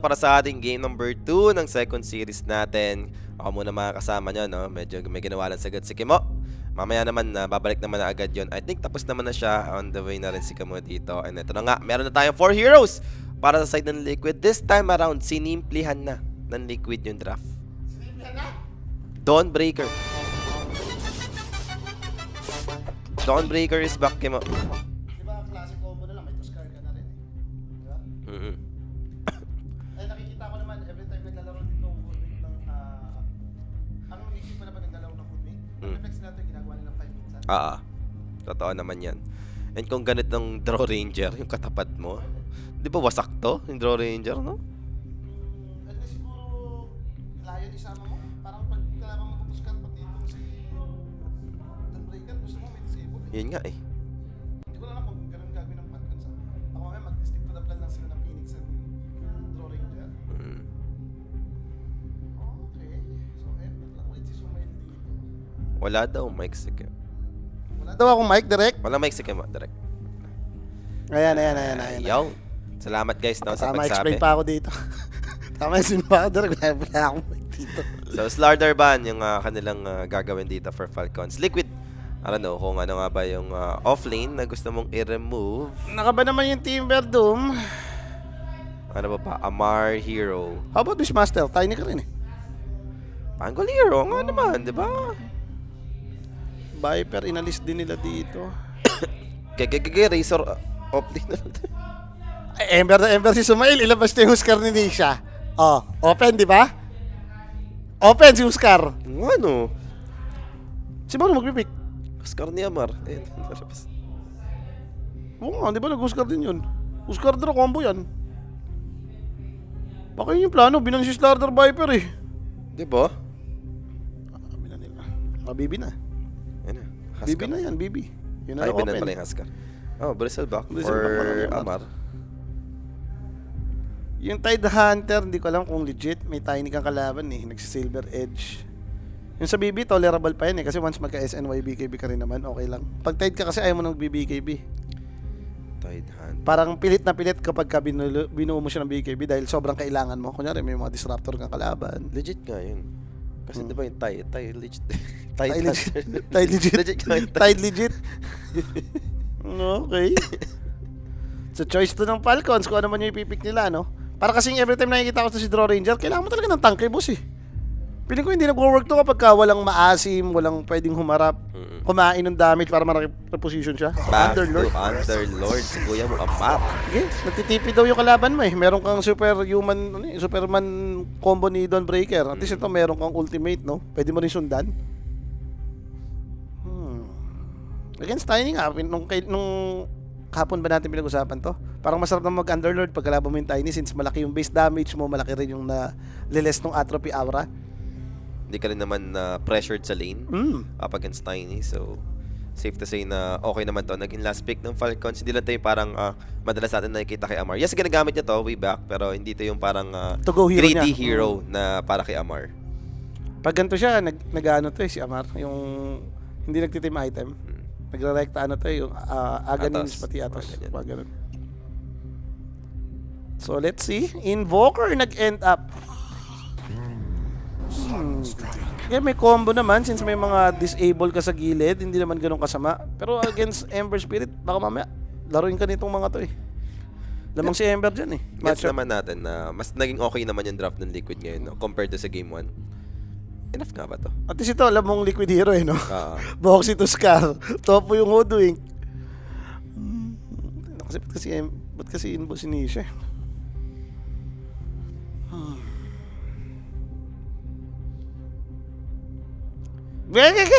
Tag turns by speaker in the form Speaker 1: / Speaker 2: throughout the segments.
Speaker 1: Para sa ating game number 2 ng second series natin. Ako muna mga kasama nyo, no? Medyo may ginawa lang sagad si Kimo. Mamaya naman, babalik naman na agad yon. I think tapos naman na siya. On the way na rin si Kimo dito. And ito na nga, meron na tayong 4 heroes para sa side ng Liquid. This time around, sinimplihan na ng Liquid yung draft. Dawnbreaker. Dawnbreaker is back, Kimo.
Speaker 2: Diba, classic combo na lang, may Tuskar ka na rin eh. Diba? Eh, nakikita ko naman, every time naglalaro dito ng footmate ng, ang isip ko naman naglalaro ng footmate, ang reflex natin, ginagawa nilang 5 minutes.
Speaker 1: Totoo naman yan. And kung ganitong Draw Ranger, yung katapat mo, di ba wasak to? Yung Draw Ranger, no?
Speaker 2: At least siguro, Lion isama mo, parang pag kalaban mo Tuskar, pati itong si Dawnbreaker, gusto mo may disable eh.
Speaker 1: Yun nga eh.
Speaker 2: Hindi ko lang alam kung ganun gagawin ng Falcons. Ako mamaya mag-stick to the plan lang sila ng Phoenix and Draw Ranger. Okay. So, effort lang ulit si Sumail dito.
Speaker 1: Wala daw mic si Kimo.
Speaker 2: Wala daw akong mic direct.
Speaker 1: Wala mic si Kimo, direct.
Speaker 2: Ayan.
Speaker 1: Ayaw. Salamat guys, no, sa
Speaker 2: Tama,
Speaker 1: pagsabi.
Speaker 2: explain pa ako dito. Tama, explain pa ako direct. Wala akong mic dito.
Speaker 1: So, Slardar Ban yung kanilang gagawin dito for Falcons. Liquid, I don't know kung ano nga ba yung offlane na gusto mong i-remove.
Speaker 2: Nakaba naman yung Timber Doom.
Speaker 1: Ano ba pa? Amar Hero.
Speaker 2: How about Wishmaster? Tiny ka rin eh.
Speaker 1: Pangol Hero, nga naman, di ba?
Speaker 2: Viper, inalis din nila dito.
Speaker 1: Razor offlane na lang.
Speaker 2: Ay, Ember si Sumail. Ilabas na yung Huskar ni Nisha. Oh, open, di ba? Open si Huskar.
Speaker 1: Ano?
Speaker 2: Si Mano magpipick?
Speaker 1: Oscar ni Amar. Ayun, narabas.
Speaker 2: Oo nga, di ba nag-Huskar din yun? Huskar draw combo yan. Baka yun yung plano. Binan si Slardar Viper eh.
Speaker 1: Di ba?
Speaker 2: Binan nila. Bibi na.
Speaker 1: Ayun na.
Speaker 2: Bibi na yan, Bibi. Yun na
Speaker 1: Ay,
Speaker 2: lang
Speaker 1: binan
Speaker 2: open.
Speaker 1: pala yung Haskar. Oh, Bristleback
Speaker 2: Bristleback
Speaker 1: or
Speaker 2: pala,
Speaker 1: Amar.
Speaker 2: Yung Tide Hunter, hindi ko alam kung legit. May tiny kang kalaban eh. Nagsi-Silver Edge. Yung sa BB, tolerable pa yan eh. Kasi once magka-SNY BKB ka rin naman, okay lang. Pag Tide ka kasi ayaw mo ng BBKB.
Speaker 1: Tide Hand.
Speaker 2: Parang pilit na pilit kapag ka binuo mo siya ng BKB dahil sobrang kailangan mo. Kunyari, may mga disruptor kang kalaban.
Speaker 1: Legit nga yun. Kasi di ba yung Tide legit.
Speaker 2: Tide legit. Tide legit.
Speaker 1: Legit nga yung
Speaker 2: Tide legit. Okay. So choice to ng Falcons kung ano man yung ipipick nila, no? Para kasing every time nakikita ko to si Draw Ranger, kailangan mo talaga ng tank, boss eh. Piling ko hindi nag-work to kapag ka walang maasim, walang pwedeng humarap, kumain ng damage para ma-reposition siya. Underlord.
Speaker 1: Underlord. Si Kuya mo, Amar.
Speaker 2: Okay, nagtitipi daw yung kalaban mo eh. Meron kang superhuman, Superman combo ni Dawnbreaker. At least ito meron kang ultimate, no? Pwede mo rin sundan. Against Tiny nga, nung kahapon ba natin pinag-usapan to? Parang masarap na mag-Underlord pag kalaban mo yung Tiny since malaki yung base damage mo, malaki rin yung na-liless ng Atrophy Aura.
Speaker 1: Hindi ka rin naman pressured sa lane up against Tiny. So, safe to say na okay naman to. Naging last pick ng Falcons. Hindi lang tayo parang madalas natin nakikita kay Amar. Yes, ginagamit niya to way back. Pero hindi to yung parang
Speaker 2: To-go hero
Speaker 1: greedy
Speaker 2: niya.
Speaker 1: hero na para kay Amar.
Speaker 2: Pag ganito siya, nag-ano to eh, si Amar. Yung hindi nagtitim item. Nagre-recta ano to eh, yung Aganins pati Atos. Pag ganun. So, let's see. Invoker nag-end up. Yeah, may combo naman since may mga disable ka sa gilid, hindi naman ganun kasama. Pero against Ember Spirit, baka mamaya laruin ka nitong mga to eh. Lamang si Ember dyan eh.
Speaker 1: Gets naman natin na mas naging okay naman yung draft ng Liquid ngayon, no? Compared to sa game 1. Enough nga ba to?
Speaker 2: At least ito, alam mong Liquid Hero eh, no? Boxy to Scar. Topo yung Hoodwink. Kasi ba't kasi inbo si Nisha?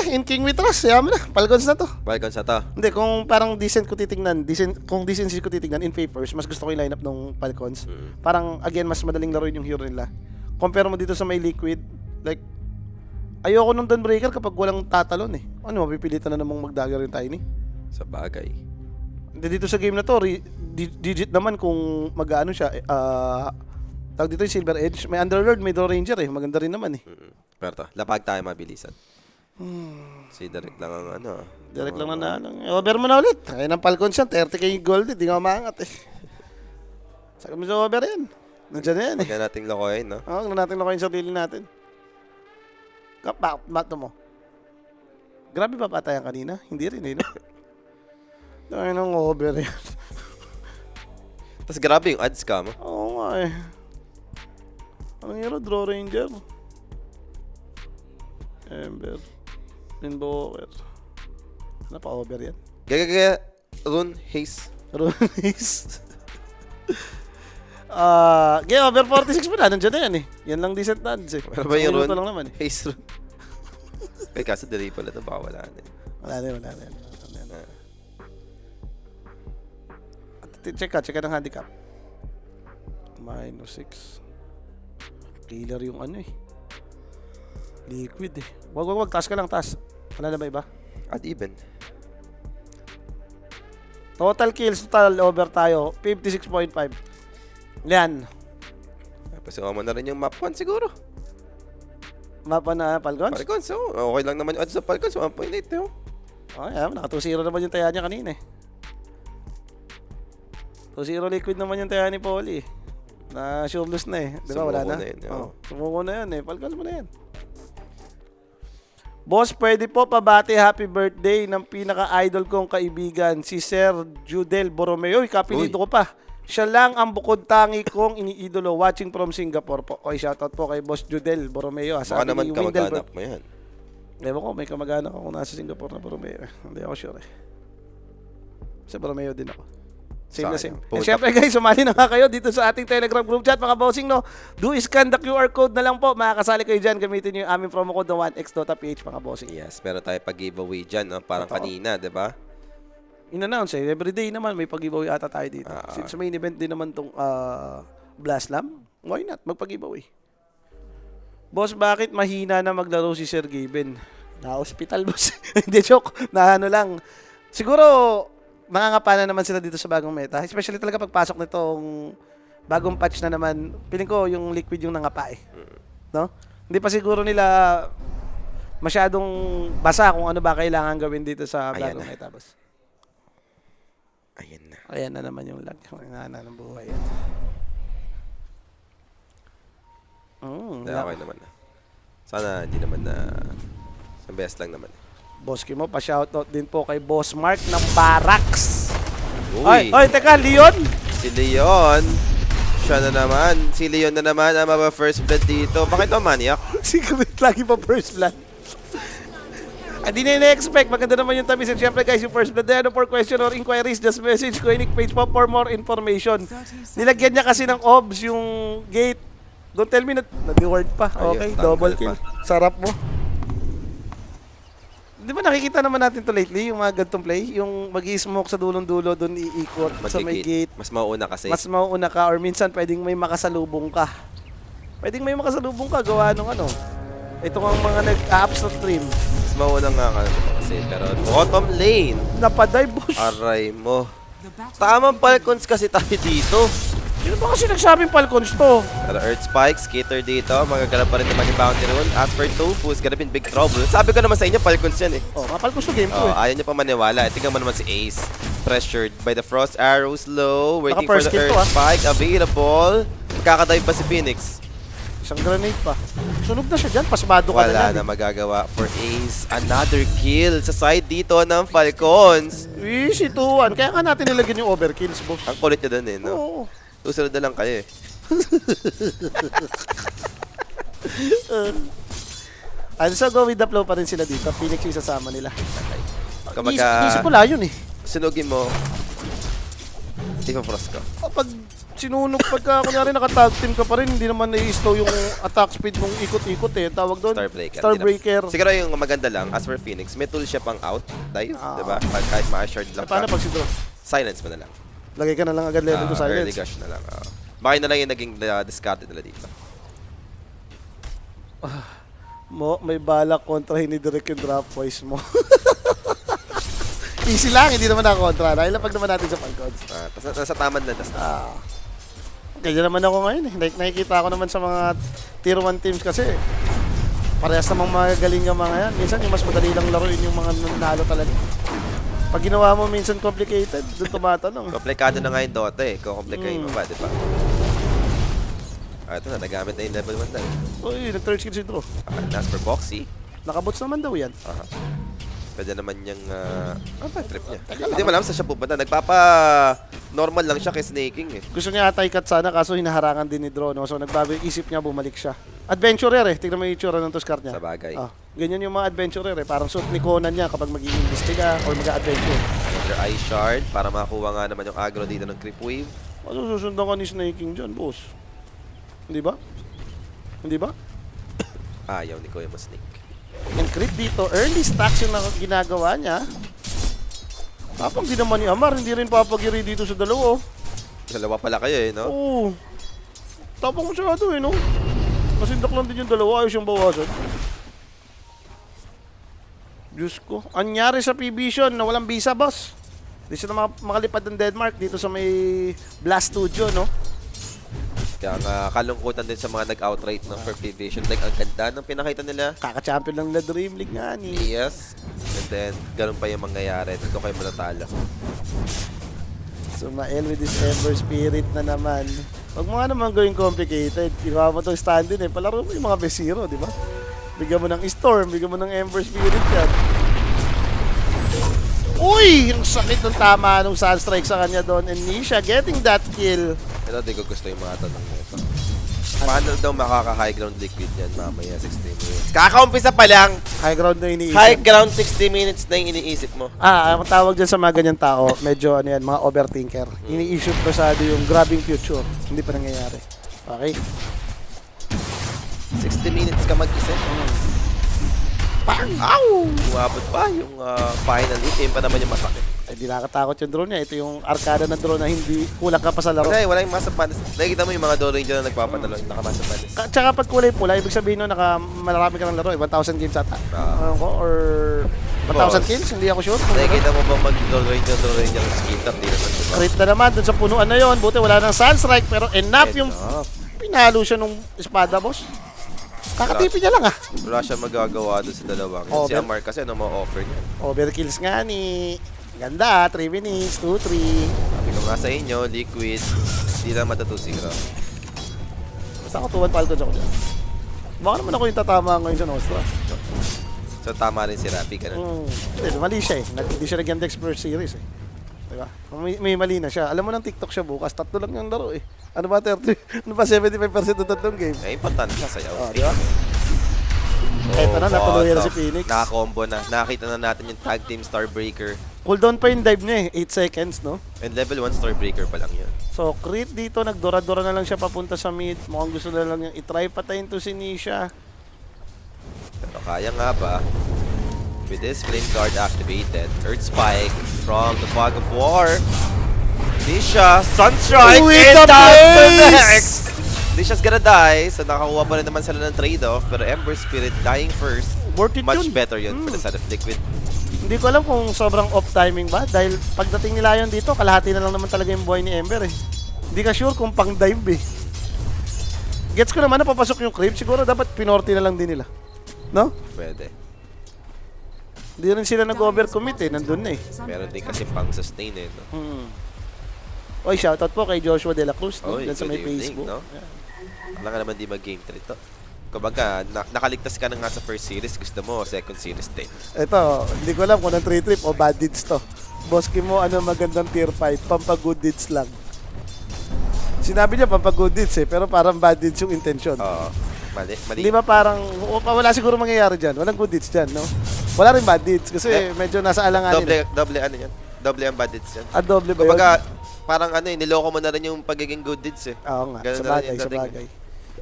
Speaker 2: In King we trust, yaman na. Falcons na to.
Speaker 1: Falcons na to.
Speaker 2: Hindi, kung parang decent ko titignan, kung decency ko titignan in favors, mas gusto ko yung lineup ng Falcons. Parang, again, mas madaling laruin yung hero nila. Compare mo dito sa may Liquid, like, ayoko nung Dawnbreaker kapag walang tatalon eh. Ano, mapipilitan na namang mag-dagger yung Tiny?
Speaker 1: Sa bagay.
Speaker 2: Hindi dito sa game na to, digit naman kung mag-ano siya, tawag dito yung Silver Edge. May Underlord, may Draw Ranger eh. Maganda rin naman eh.
Speaker 1: Pero to, lapag tayo mabilisan. Si Derek lang ang ano.
Speaker 2: Direct lang na over mo na ulit. Ayun ang Falcons yan, 30k gold, hindi nga maangat eh. Saka mo sa over yan. Nandiyan na yan eh.
Speaker 1: Huwag na nating lokohin, no?
Speaker 2: Oo, huwag na natin lokohin yung sarili natin. Bato mo. Grabe ba patayan kanina? Hindi rin eh, no? Dahil nang over yan.
Speaker 1: Tapos grabe yung ads ka mo.
Speaker 2: Oo nga eh. Anong hero? Draw Ranger. Ember. Invoker. Ano pa over yan?
Speaker 1: Gagagaya, Rune, Haze.
Speaker 2: Runis. Game over 46 mo na. Nandiyan na yan eh. Yan lang decent na ads eh.
Speaker 1: Ano ba yung
Speaker 2: Isang minuto
Speaker 1: Rune?
Speaker 2: lang naman eh.
Speaker 1: Haze Rune. Ay, kaso delay pala ito. Baka wala na eh.
Speaker 2: Wala na yan. Check ka ng handicap. -6. Killer yung ano eh. Liquid eh. Wag. Taas ka lang, taas. Wala na ba iba?
Speaker 1: At even.
Speaker 2: Total kills, total over tayo. 56.5. Yan.
Speaker 1: Pasuha mo na rin yung map 1 siguro.
Speaker 2: Mapa na Falcons?
Speaker 1: Falcons, oh. Okay lang naman yung odds sa Falcons. 1.8 yun.
Speaker 2: Oh, yeah, naka 2-0 naman yung taya niya kanina eh. 2-0 liquid naman yung taya ni Paulie. Na sure lose na eh. Di ba wala
Speaker 1: Sumuko
Speaker 2: na?
Speaker 1: na yun,
Speaker 2: Oh, sumuko na yun eh. Falcons mo na yan. Boss, pwede po pabati happy birthday ng pinaka-idol kong kaibigan, si Sir Judel Borromeo. Kapilido ko pa. Siya lang ang bukod tangi kong iniidolo watching from Singapore po. Okay, shoutout po kay Boss Judel Borromeo.
Speaker 1: Baka naman kamag-anak mo yan.
Speaker 2: Ewan ko, may kamag-anak ako nasa Singapore na Borromeo. Hindi ako sure eh. Sa Borromeo din ako. Same na same. And syempre guys, sumali na nga kayo dito sa ating Telegram group chat mga bossing, no? Do scan the QR code na lang po. Makakasali kayo dyan. Gamitin nyo yung aming promo code na 1x.ph mga bossing.
Speaker 1: Yes, meron tayo pag-giveaway dyan, no? Parang
Speaker 2: Totoo.
Speaker 1: kanina, di ba?
Speaker 2: In-announce eh. Everyday naman may pag-giveaway ata tayo dito. Since main event din naman tong Blast Lam, why not? Magpag-giveaway. Boss, bakit mahina na maglaro si Sir Gaben? Na-hospital, boss. Hindi, joke. Na ano lang. Siguro, mangangapa na naman sila dito sa bagong meta. Especially talaga pagpasok nitong bagong patch na naman. Piling ko yung liquid yung nangapa eh. No? Hindi pa siguro nila masyadong basa kung ano ba kailangan gawin dito sa
Speaker 1: Ayan
Speaker 2: bagong
Speaker 1: na.
Speaker 2: meta, boss.
Speaker 1: Ayan na.
Speaker 2: Ayan na naman yung lag. Ang ng buhay yan.
Speaker 1: Okay naman na. Sana hindi naman na sa best lang naman.
Speaker 2: Boss Kimo, pa-shoutout din po kay Boss Mark ng Barracks.
Speaker 1: Uy,
Speaker 2: Oy, teka, Leon!
Speaker 1: si Leon. Siya na naman. Si Leon na naman ang first blood dito. Bakit ito maniac?
Speaker 2: Secret lagi pa first blood. Hindi na ina-expect. Maganda naman yung tamis. And syempre guys, yung first blood na for question or inquiries, just message Koenig page po for more information. Nilagyan niya kasi ng obs yung gate. Don't tell me na-reward pa. Okay,
Speaker 1: Ayun,
Speaker 2: double
Speaker 1: tanggal
Speaker 2: kill.
Speaker 1: pa.
Speaker 2: Sarap mo. Di ba nakikita naman natin to lately, yung mga gantong play? Yung mag-i-smoke sa dulong-dulo, doon iikot sa may gate.
Speaker 1: Mas mauuna kasi.
Speaker 2: Mas mauuna ka or minsan pwedeng may makasalubong ka. Pwedeng may makasalubong ka, gawa nung ano. Ito ang mga nag-apps na stream.
Speaker 1: Mas mauuna nga kasi. Pero bottom lane.
Speaker 2: Napadive, boss.
Speaker 1: Aray mo. Tamang Falcons kasi tayo dito.
Speaker 2: Sino ba kasi nagsabing Falcons to?
Speaker 1: Pero Earth Spike, Skitter dito. Magagalap pa rin naman yung bounty rune. As for Tofu, is gonna be in big trouble. Sabi ko naman sa inyo, Falcons yan eh.
Speaker 2: Oh, mga Falcons to game to
Speaker 1: Oh,
Speaker 2: eh.
Speaker 1: ayaw niyo pa maniwala. Tingnan mo naman si Ace. Pressured by the Frost Arrows low. Waiting for
Speaker 2: Naka-first
Speaker 1: the
Speaker 2: kill to,
Speaker 1: Earth Spike. Available. Magkakadive pa si Phoenix.
Speaker 2: Isang grenade pa. Sunog na siya dyan, pasmado ka
Speaker 1: Wala
Speaker 2: na
Speaker 1: na
Speaker 2: yan.
Speaker 1: magagawa for Ace. Another kill sa side dito ng Falcons.
Speaker 2: Easy 2-1. Kaya nga natin nilagyan yung overkills, boss.
Speaker 1: Ang kulit niya dun eh, no?
Speaker 2: Oo.
Speaker 1: Susunod na lang kayo eh.
Speaker 2: And so go with the flow pa rin sila dito. Phoenix yung isasama nila.
Speaker 1: Kapag
Speaker 2: Isip ko lang yun eh.
Speaker 1: sunugin mo, ipa-frost ka.
Speaker 2: Pag sinunog, pagka kunyari nakatag team ka pa rin, hindi naman na-slow yung attack speed mong ikot-ikot eh. Tawag doon,
Speaker 1: Starbreaker.
Speaker 2: Starbreaker.
Speaker 1: Siguro yung maganda lang, as for Phoenix, may tool siya pang out, dive, diba? Pag kahit ma-shard lang
Speaker 2: Paano
Speaker 1: ka,
Speaker 2: pag si draw?
Speaker 1: silence mo na lang.
Speaker 2: Lagay ka na lang agad level to
Speaker 1: Early
Speaker 2: silence.
Speaker 1: gush na lang. Baka yun na lang yung naging discarded nila dito.
Speaker 2: May balak kontrahin ni Derek yung drop voice mo. Easy lang, hindi naman nakakontra. Nailapag naman natin sa Falcons.
Speaker 1: Nasa tamad na das.
Speaker 2: Kaya naman ako ngayon eh. Nakikita ko naman sa mga tier 1 teams kasi parehas namang magagaling ang mga yan. Minsan yung mas madali lang laruin yung mga nanalo talaga. Pag ginawa mo minsan complicated, doon tumatanong.
Speaker 1: Komplikado na nga yung Dota eh. Kung komplikahin mo ba, di ba? Ito na, nagamit na yung level 1 na.
Speaker 2: Uy, nag-third skill si Drew.
Speaker 1: As for Boxy,
Speaker 2: Nakabots naman daw yan.
Speaker 1: pwede naman niyang, ano ba trip niya? Hindi mo alam saan siya pupunta. Normal lang siya kay snaking eh.
Speaker 2: Gusto niya ata ikat sana kaso hinaharangan din ni Drew, no? So nagbago yung isip niya, bumalik siya. Adventurer eh. Tignan mo yung itsura ng Tuskar niya.
Speaker 1: Sa bagay.
Speaker 2: Ganyan yung mga adventurer eh. Parang suit ni Conan niya kapag mag-iimbestiga or mag-adventure.
Speaker 1: Another Ice Shard para makuha nga naman yung aggro dito ng Creep Wave.
Speaker 2: Ano susundan ka ni Snaking dyan, boss? Hindi ba? Hindi ba?
Speaker 1: Ayaw ni Kuya Snake.
Speaker 2: Yung crit dito, early stacks yung ginagawa niya. Tapang di naman ni Amar, hindi rin papagiri dito sa dalawa.
Speaker 1: Dalawa pala kayo eh, no?
Speaker 2: Oo. Tapang masyado eh, no? Masindak lang din yung dalawa, ayos yung bawasan. Diyos ko. Anyari sa P-Vision na walang visa, boss. Di siya na makalipad ng Denmark dito sa may Blast Studio, no?
Speaker 1: Kaya nga kalungkutan din sa mga nag-outright ng for Vision. Like, ang ganda ng pinakita nila.
Speaker 2: Kaka-champion lang na Dream League nga ni.
Speaker 1: Yes. And then, ganun pa yung mangyayari. Dito kayo manatalo.
Speaker 2: Sumael with his Ember Spirit na naman. Huwag mo nga naman gawing complicated. Ginawa mo itong stand-in eh. Palaro mo yung mga best hero, di ba? Bigyan mo ng Storm, bigyan mo ng Ember Spirit yan. Uy! Ang sakit ng tama nung Sunstrike sa kanya doon. And Nisha getting that kill.
Speaker 1: Pero di ko gusto yung mga tanong nito. Paano daw makaka-high ground liquid yan mamaya 60 minutes? Kakaumpisa pa lang!
Speaker 2: High ground na iniisip.
Speaker 1: High ground 60 minutes na yung iniisip mo.
Speaker 2: Ang tawag dyan sa mga ganyan tao, medyo ano yan, mga overthinker. Iniisip pasado yung grabbing future. Hindi pa nangyayari. Okay?
Speaker 1: 60 minutes ka mag-isip. Bang! Ow! Umabot pa yung final hit. Yun pa naman yung masakit.
Speaker 2: Eh, di nakakatakot yung drone niya. Ito yung arcada ng drone na hindi kulang ka pa sa laro.
Speaker 1: Wala yung Master Panis. Nakikita mo yung mga Dole Ranger na nagpapadalo. Naka-Master Panis.
Speaker 2: Tsaka pag kulay pula, ibig sabihin nun, marami ka ng laro. 1,000 games ata. Or 1,000
Speaker 1: Boss.
Speaker 2: kills, hindi ako sure.
Speaker 1: Nakikita mo ba mag-Dole Ranger ng skill tap? Di naman diba?
Speaker 2: Crit na naman dun sa punuan na yon. Buti wala nang Sunstrike, pero enough yung pinalo siya nung espada, boss. Kakatipi niya lang ah.
Speaker 1: Wala siya magagawa doon sa dalawang. Si Amar kasi ano ma-offer niya.
Speaker 2: Overkills nga ni... Ganda, 3 minutes, 2-3.
Speaker 1: Sabi ko nga sa inyo, Liquid, hindi na matutusira.
Speaker 2: Basta ako 2-1 Falcons ako dyan. Baka naman ako yung tatama ngayon sa Nostra.
Speaker 1: So tama rin si Rapi, ganun.
Speaker 2: Hindi, mali siya eh. Hindi siya nag-end Expert Series eh. Diba? May mali na siya. Alam mo ng TikTok siya bukas, 3 lang yung laro eh. Ano ba 30? Ano ba 75% ng tatlong game?
Speaker 1: Eh, importante siya sa'yo.
Speaker 2: Diba? Eto na, natuloy na si Phoenix.
Speaker 1: Naka-combo na. Nakita na natin yung tag team Starbreaker.
Speaker 2: Cooldown pa yung dive niya eh. 8 seconds, no?
Speaker 1: And level 1 Starbreaker pa lang yun.
Speaker 2: So, crit dito, nagdora-dora na lang siya papunta sa mid. Mukhang gusto na lang yung itry patayin to si Nisha.
Speaker 1: Pero kaya nga ba? With this Flame Guard activated, Earth Spike from the Fog of War. Nisha, Sunstrike,
Speaker 2: With
Speaker 1: and
Speaker 2: the
Speaker 1: that's the
Speaker 2: blaze!
Speaker 1: next! Nisha's gonna die, so nakakuha pa rin naman sila ng trade-off. Pero Ember Spirit dying first,
Speaker 2: Worth it
Speaker 1: much
Speaker 2: yun.
Speaker 1: better yun for the side of Liquid.
Speaker 2: Hindi ko alam kung sobrang off timing ba. Dahil pagdating nila yun dito, kalahati na lang naman talaga yung buhay ni Ember eh. Hindi ka sure kung pang dive eh. Gets ko naman na papasok yung creep. Siguro dapat pinorty na lang din nila. No?
Speaker 1: Pwede.
Speaker 2: Hindi rin sila nag-overcommit eh. Nandun na eh.
Speaker 1: Meron din kasi pang-sustain eh. No?
Speaker 2: Oy, shoutout po kay Joshua De La Cruz. No?
Speaker 1: Oy,
Speaker 2: Dyan sa may
Speaker 1: good evening,
Speaker 2: Facebook.
Speaker 1: no?
Speaker 2: Yeah.
Speaker 1: Wala ka naman di mag-game 3 to. Kumbaga, nakaligtas ka na nga sa first series, gusto mo, second series din.
Speaker 2: Ito, hindi ko alam kung anong 3-trip o bad deeds to. Boski mo, ano magandang tier 5, pampag-good deeds lang. Sinabi niya pampag-good deeds eh, pero parang bad deeds yung intention.
Speaker 1: Oo. Mali.
Speaker 2: Hindi ba parang, wala siguro mangyayari dyan. Walang good deeds dyan, no? Wala rin bad deeds kasi medyo nasa alanganin.
Speaker 1: Doble ano yan? Doble ang bad deeds yan.
Speaker 2: Doble ba yun?
Speaker 1: Kumbaga, parang ano eh, niloko mo na rin yung pagiging good deeds eh.
Speaker 2: Oo nga,
Speaker 1: Ganun
Speaker 2: sa
Speaker 1: na rin
Speaker 2: bagay,
Speaker 1: yung
Speaker 2: sa
Speaker 1: dating.
Speaker 2: bagay.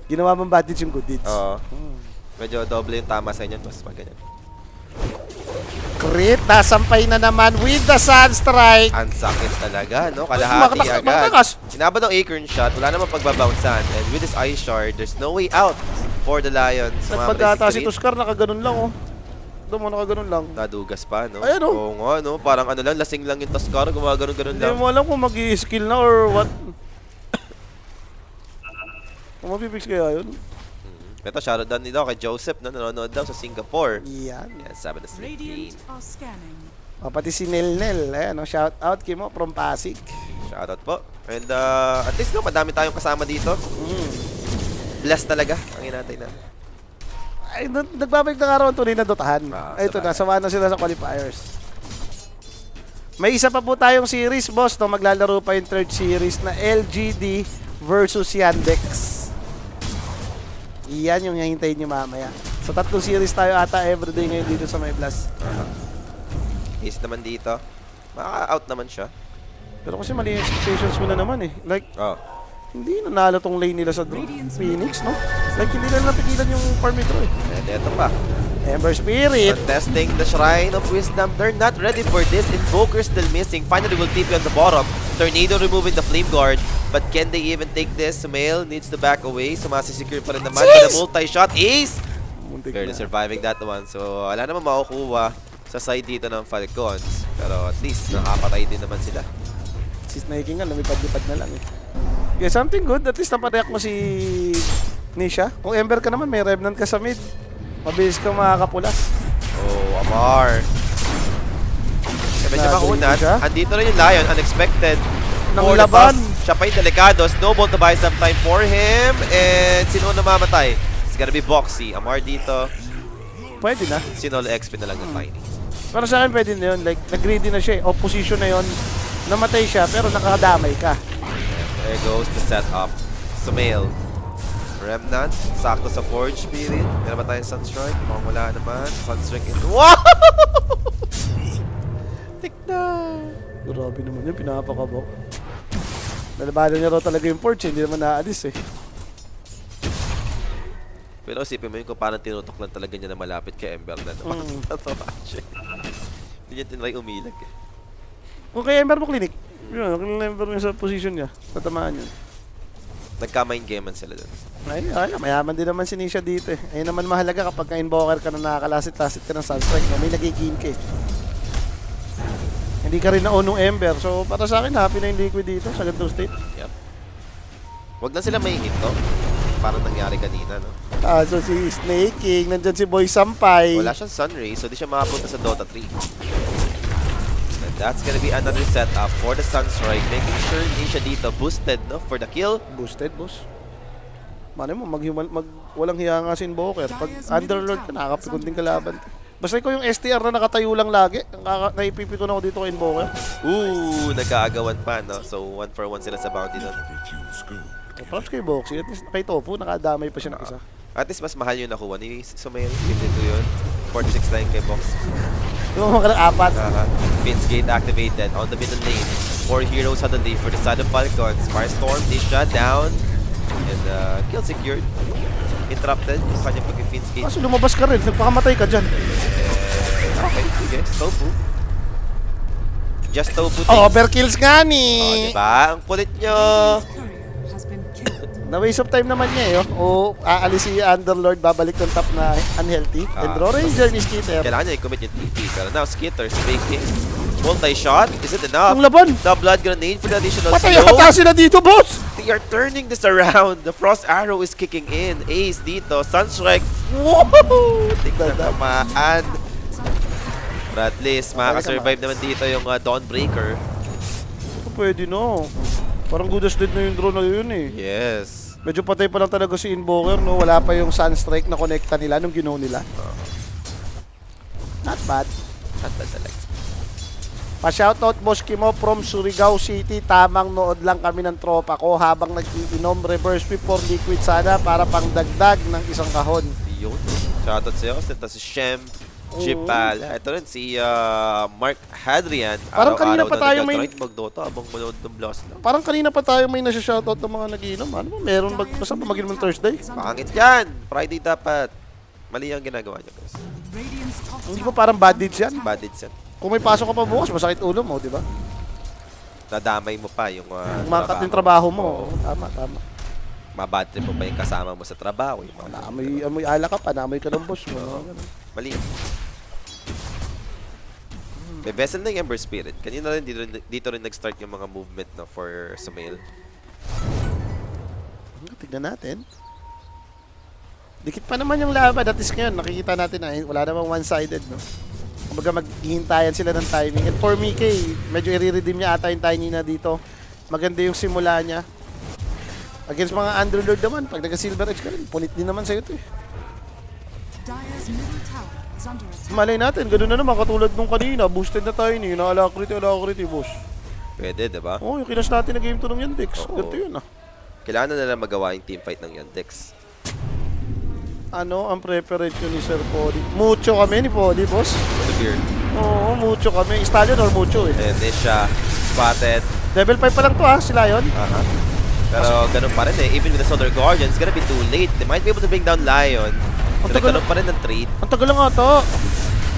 Speaker 2: Ginawa mong bad deeds yung good deeds.
Speaker 1: Oo. Medyo doble yung tama sa inyo, mas pag ganyan.
Speaker 2: Crit, nasampay na naman with the Sunstrike.
Speaker 1: Ang sakit talaga, no? Kalahati agad.
Speaker 2: Makakas.
Speaker 1: Inabot ng acorn shot, wala namang pagbabouncean. And with this Ice Shard, there's no way out for the Lions.
Speaker 2: Nagpagkata si Tuskar, nakaganon lang oh. Doon mo nakaganon lang.
Speaker 1: Nadugas pa, no?
Speaker 2: Ayan, oh.
Speaker 1: Oo nga, no? Parang ano lang, lasing lang yung Tuskar, gumaganon-ganon
Speaker 2: Hindi
Speaker 1: lang.
Speaker 2: mo alam kung mag-i-skill na or what. Kung mapipix kaya yun.
Speaker 1: Ito, shoutout down nito kay Joseph na nanonood daw sa Singapore.
Speaker 2: Yan.
Speaker 1: Yan, sabi na
Speaker 3: Radiant are scanning.
Speaker 2: Pati si Nel. Ayan, no? Shout out kay mo from Pasig.
Speaker 1: Shoutout po. And at least no, madami tayong kasama dito. Bless talaga ang inatay na.
Speaker 2: Ay, nagbabalik na nga raw ang tunay na dotahan.
Speaker 1: Ah,
Speaker 2: Ay, ito
Speaker 1: sabay.
Speaker 2: na, sawa na sila sa qualifiers. May isa pa po tayong series, boss, no? Maglalaro pa yung third series na LGD versus Yandex. Iyan yung hihintayin nyo mamaya. Sa tatlong series tayo ata everyday ngayon dito sa My Blast.
Speaker 1: Ace naman dito. Maka-out naman siya.
Speaker 2: Pero kasi mali yung expectations mo na naman eh. Like,
Speaker 1: Oh.
Speaker 2: hindi nanalo tong lane nila sa Phoenix, no? Like, hindi na napigilan yung Parmitro eh.
Speaker 1: And eto pa.
Speaker 2: Ember Spirit.
Speaker 1: Contesting the Shrine of Wisdom. They're not ready for this. Invoker still missing. Finally will TP on the bottom. Tornado removing the Flame Guard. But can they even take this? Sumail needs to back away. Sumasisecure pa rin naman. With a multi-shot. Ace!
Speaker 2: Muntik
Speaker 1: Barely
Speaker 2: na.
Speaker 1: surviving that one. So, wala naman makukuha sa side dito ng Falcons. Pero at least, nakapatay din naman sila.
Speaker 2: Si Snakey nga, lumipad-lipad na lang eh. Yeah, something good. At least napareact mo si Nisha. Kung Ember ka naman, may Revenant ka sa mid. Mabilis ka makakapulas.
Speaker 1: Oh, Amar. Medyo
Speaker 2: Grabe
Speaker 1: makunat.
Speaker 2: siya.
Speaker 1: Andito rin yung Lion. Unexpected.
Speaker 2: Nang
Speaker 1: For the
Speaker 2: laban.
Speaker 1: boss. Siya pa yung delikado. Snowball to buy some time for him. And sino namamatay? It's gonna be Boxy. Amar dito.
Speaker 2: Pwede na.
Speaker 1: Sinol XP na lang ng Tiny.
Speaker 2: Pero sa akin pwede na yun. Like, nag-greedy na siya eh. Opposition na yun. Namatay siya, pero nakakadamay ka.
Speaker 1: There goes the setup. Sumail. Remnant. Sakto sa Forge Spirit. Meron ba tayong Sunstrike? Mukhang wala naman. Sunstrike in. Wow! Tikna!
Speaker 2: Grabe naman yun, pinapakabok. Nalabanan niya raw talaga yung Forge, hindi naman naalis eh.
Speaker 1: Pero isipin mo yun kung paano tinutok lang talaga niya na malapit kay Ember na naman. Totoo actually. Hindi niya tinry umilag eh.
Speaker 2: Kung kay Ember mo clinic, yun, kung Ember mo sa position niya, tatamaan yun.
Speaker 1: Nagka-mind gamean sila dun.
Speaker 2: Ay, mayaman din naman si Nisha dito eh. Ayun naman mahalaga kapag ka-invoker ka na nakakalasit-lasit ka ng Sunstrike, no? May nagiging ka eh. Hindi ka rin naunong Ember, so para sa akin happy na yung Liquid dito sa ganitong state.
Speaker 1: Yep. Wag lang sila may hit to. Parang nangyari kanina, no?
Speaker 2: So si Snake King, nandyan si Boy Sampay.
Speaker 1: Wala siyang Sunray, so di siya makapunta sa Dota 3. And that's gonna be another setup for the Sunstrike, making sure hindi siya dito boosted, no? For the kill.
Speaker 2: Boosted, boss. Mano mo, walang hiya nga si Invoker. Pag Underlord ka, nakakapikunding kalaban. Basta ikaw yung STR na nakatayo lang lagi. Naipipito na ako dito kay Invoker.
Speaker 1: Ooh, nagkaagawan pa, no? So 1 for 1 sila sa bounty doon.
Speaker 2: Props kay Boxy. At least kay Tofu, nakadamay pa siya ng isa.
Speaker 1: At least mas mahal yung nakuha ni Sumail. 52 yun. 46 lang kay Box.
Speaker 2: Di ba mga apat?
Speaker 1: Vince Gate activated on the middle lane. 4 heroes suddenly for the side of Falcons. Firestorm, Nisha down. And kill secured. Interrupted yung kanyang pag-Vince Gate.
Speaker 2: Kaso lumabas ka rin, nagpakamatay ka dyan.
Speaker 1: Okay, sige. Tofu. Just Tofu things.
Speaker 2: Overkills nga ni!
Speaker 1: Diba? Ang kulit nyo.
Speaker 3: Courier has been killed.
Speaker 2: Na waste of time naman niya eh. O aalis si Underlord, babalik ng top na unhealthy. And Raw Ranger ni Skitter.
Speaker 1: Kailangan niya i-commit yung TP. Pero now, Skitters faking. Multi-shot. Is it enough?
Speaker 2: Ang laban!
Speaker 1: The blood grenade for the additional
Speaker 2: Patay
Speaker 1: slow.
Speaker 2: ata sila dito, boss!
Speaker 1: They are turning this around. The Frost Arrow is kicking in. Ace dito. Sunstrike. Woohoo! Tignan naman. But at least, makaka-survive naman dito yung Dawnbreaker.
Speaker 2: Pwede no. Parang good as dead na yung drone na yun eh.
Speaker 1: Yes.
Speaker 2: Medyo patay pa lang talaga si Invoker, no? Wala pa yung Sunstrike na connecta nila nung ginaw nila. Not bad.
Speaker 1: Not bad talaga.
Speaker 2: Pa-shoutout boss Kimo from Surigao City. Tamang nood lang kami ng tropa ko habang nag-iinom reverse sweep for Liquid sana para pangdagdag ng isang kahon.
Speaker 1: Yun. Shoutout sa'yo. Ito si Shem. Chipal. Ito rin si Mark Hadrian.
Speaker 2: Parang kanina pa tayo may-
Speaker 1: mag-Dota abang manood ng Blast lang.
Speaker 2: Parang kanina pa tayo may nasa-shoutout ng mga nag-iinom. Ano mo, meron basta pa mag-inom ng Thursday?
Speaker 1: Pangit yan. Friday dapat. Mali ang ginagawa niyo, guys.
Speaker 3: Radiant's top
Speaker 2: Hindi ba parang bad deeds yan?
Speaker 1: Bad deeds yan.
Speaker 2: Kung may pasok ka pa bukas, masakit ulo mo, di ba?
Speaker 1: Nadamay mo pa yung
Speaker 2: Makat yung trabaho mo.
Speaker 1: Oo.
Speaker 2: Tama, tama.
Speaker 1: Mabad trip mo pa yung kasama mo sa trabaho. Yung mga
Speaker 2: Naamoy ala ka pa, naamoy ka ng boss mo. Ganun.
Speaker 1: mali. May vessel na yung Ember Spirit. Kanina rin dito rin nag-start yung mga movement no, for Sumail.
Speaker 2: Tignan natin. Dikit pa naman yung laban. At least ngayon, nakikita natin na wala namang one-sided, no? Kumbaga maghihintayan sila ng timing. And for Mickey, medyo i-redeem niya ata yung Tiny na dito. Maganda yung simula niya. Against mga Underlord naman, pag nag-Silver Edge ka rin, punit din naman sa'yo ito eh.
Speaker 3: Dire's middle tower is under attack.
Speaker 2: Malay natin, ganun na naman, katulad nung kanina, boosted na tayo ni, alakriti, boss.
Speaker 1: Pwede, diba?
Speaker 2: Oh, yung kinas natin na game 2 ng Yandex,
Speaker 1: Oo.
Speaker 2: ganito yun ah.
Speaker 1: Kailangan na nila magawa yung teamfight ng Yandex.
Speaker 2: Ano ang preparation ni Sir Poli? Mucho kami ni Poli, boss.
Speaker 1: Severe.
Speaker 2: Oo, mucho kami. Stallion or mucho eh.
Speaker 1: And Nisha, spotted.
Speaker 2: Level 5 pa lang to si Lion.
Speaker 1: Pero ganun pa rin eh. Even with the Solar Guardian, it's gonna be too late. They might be able to bring down Lion.
Speaker 2: Ang
Speaker 1: So
Speaker 2: tagal-
Speaker 1: nagkaroon pa rin ng trade.
Speaker 2: Ang tagal lang ata.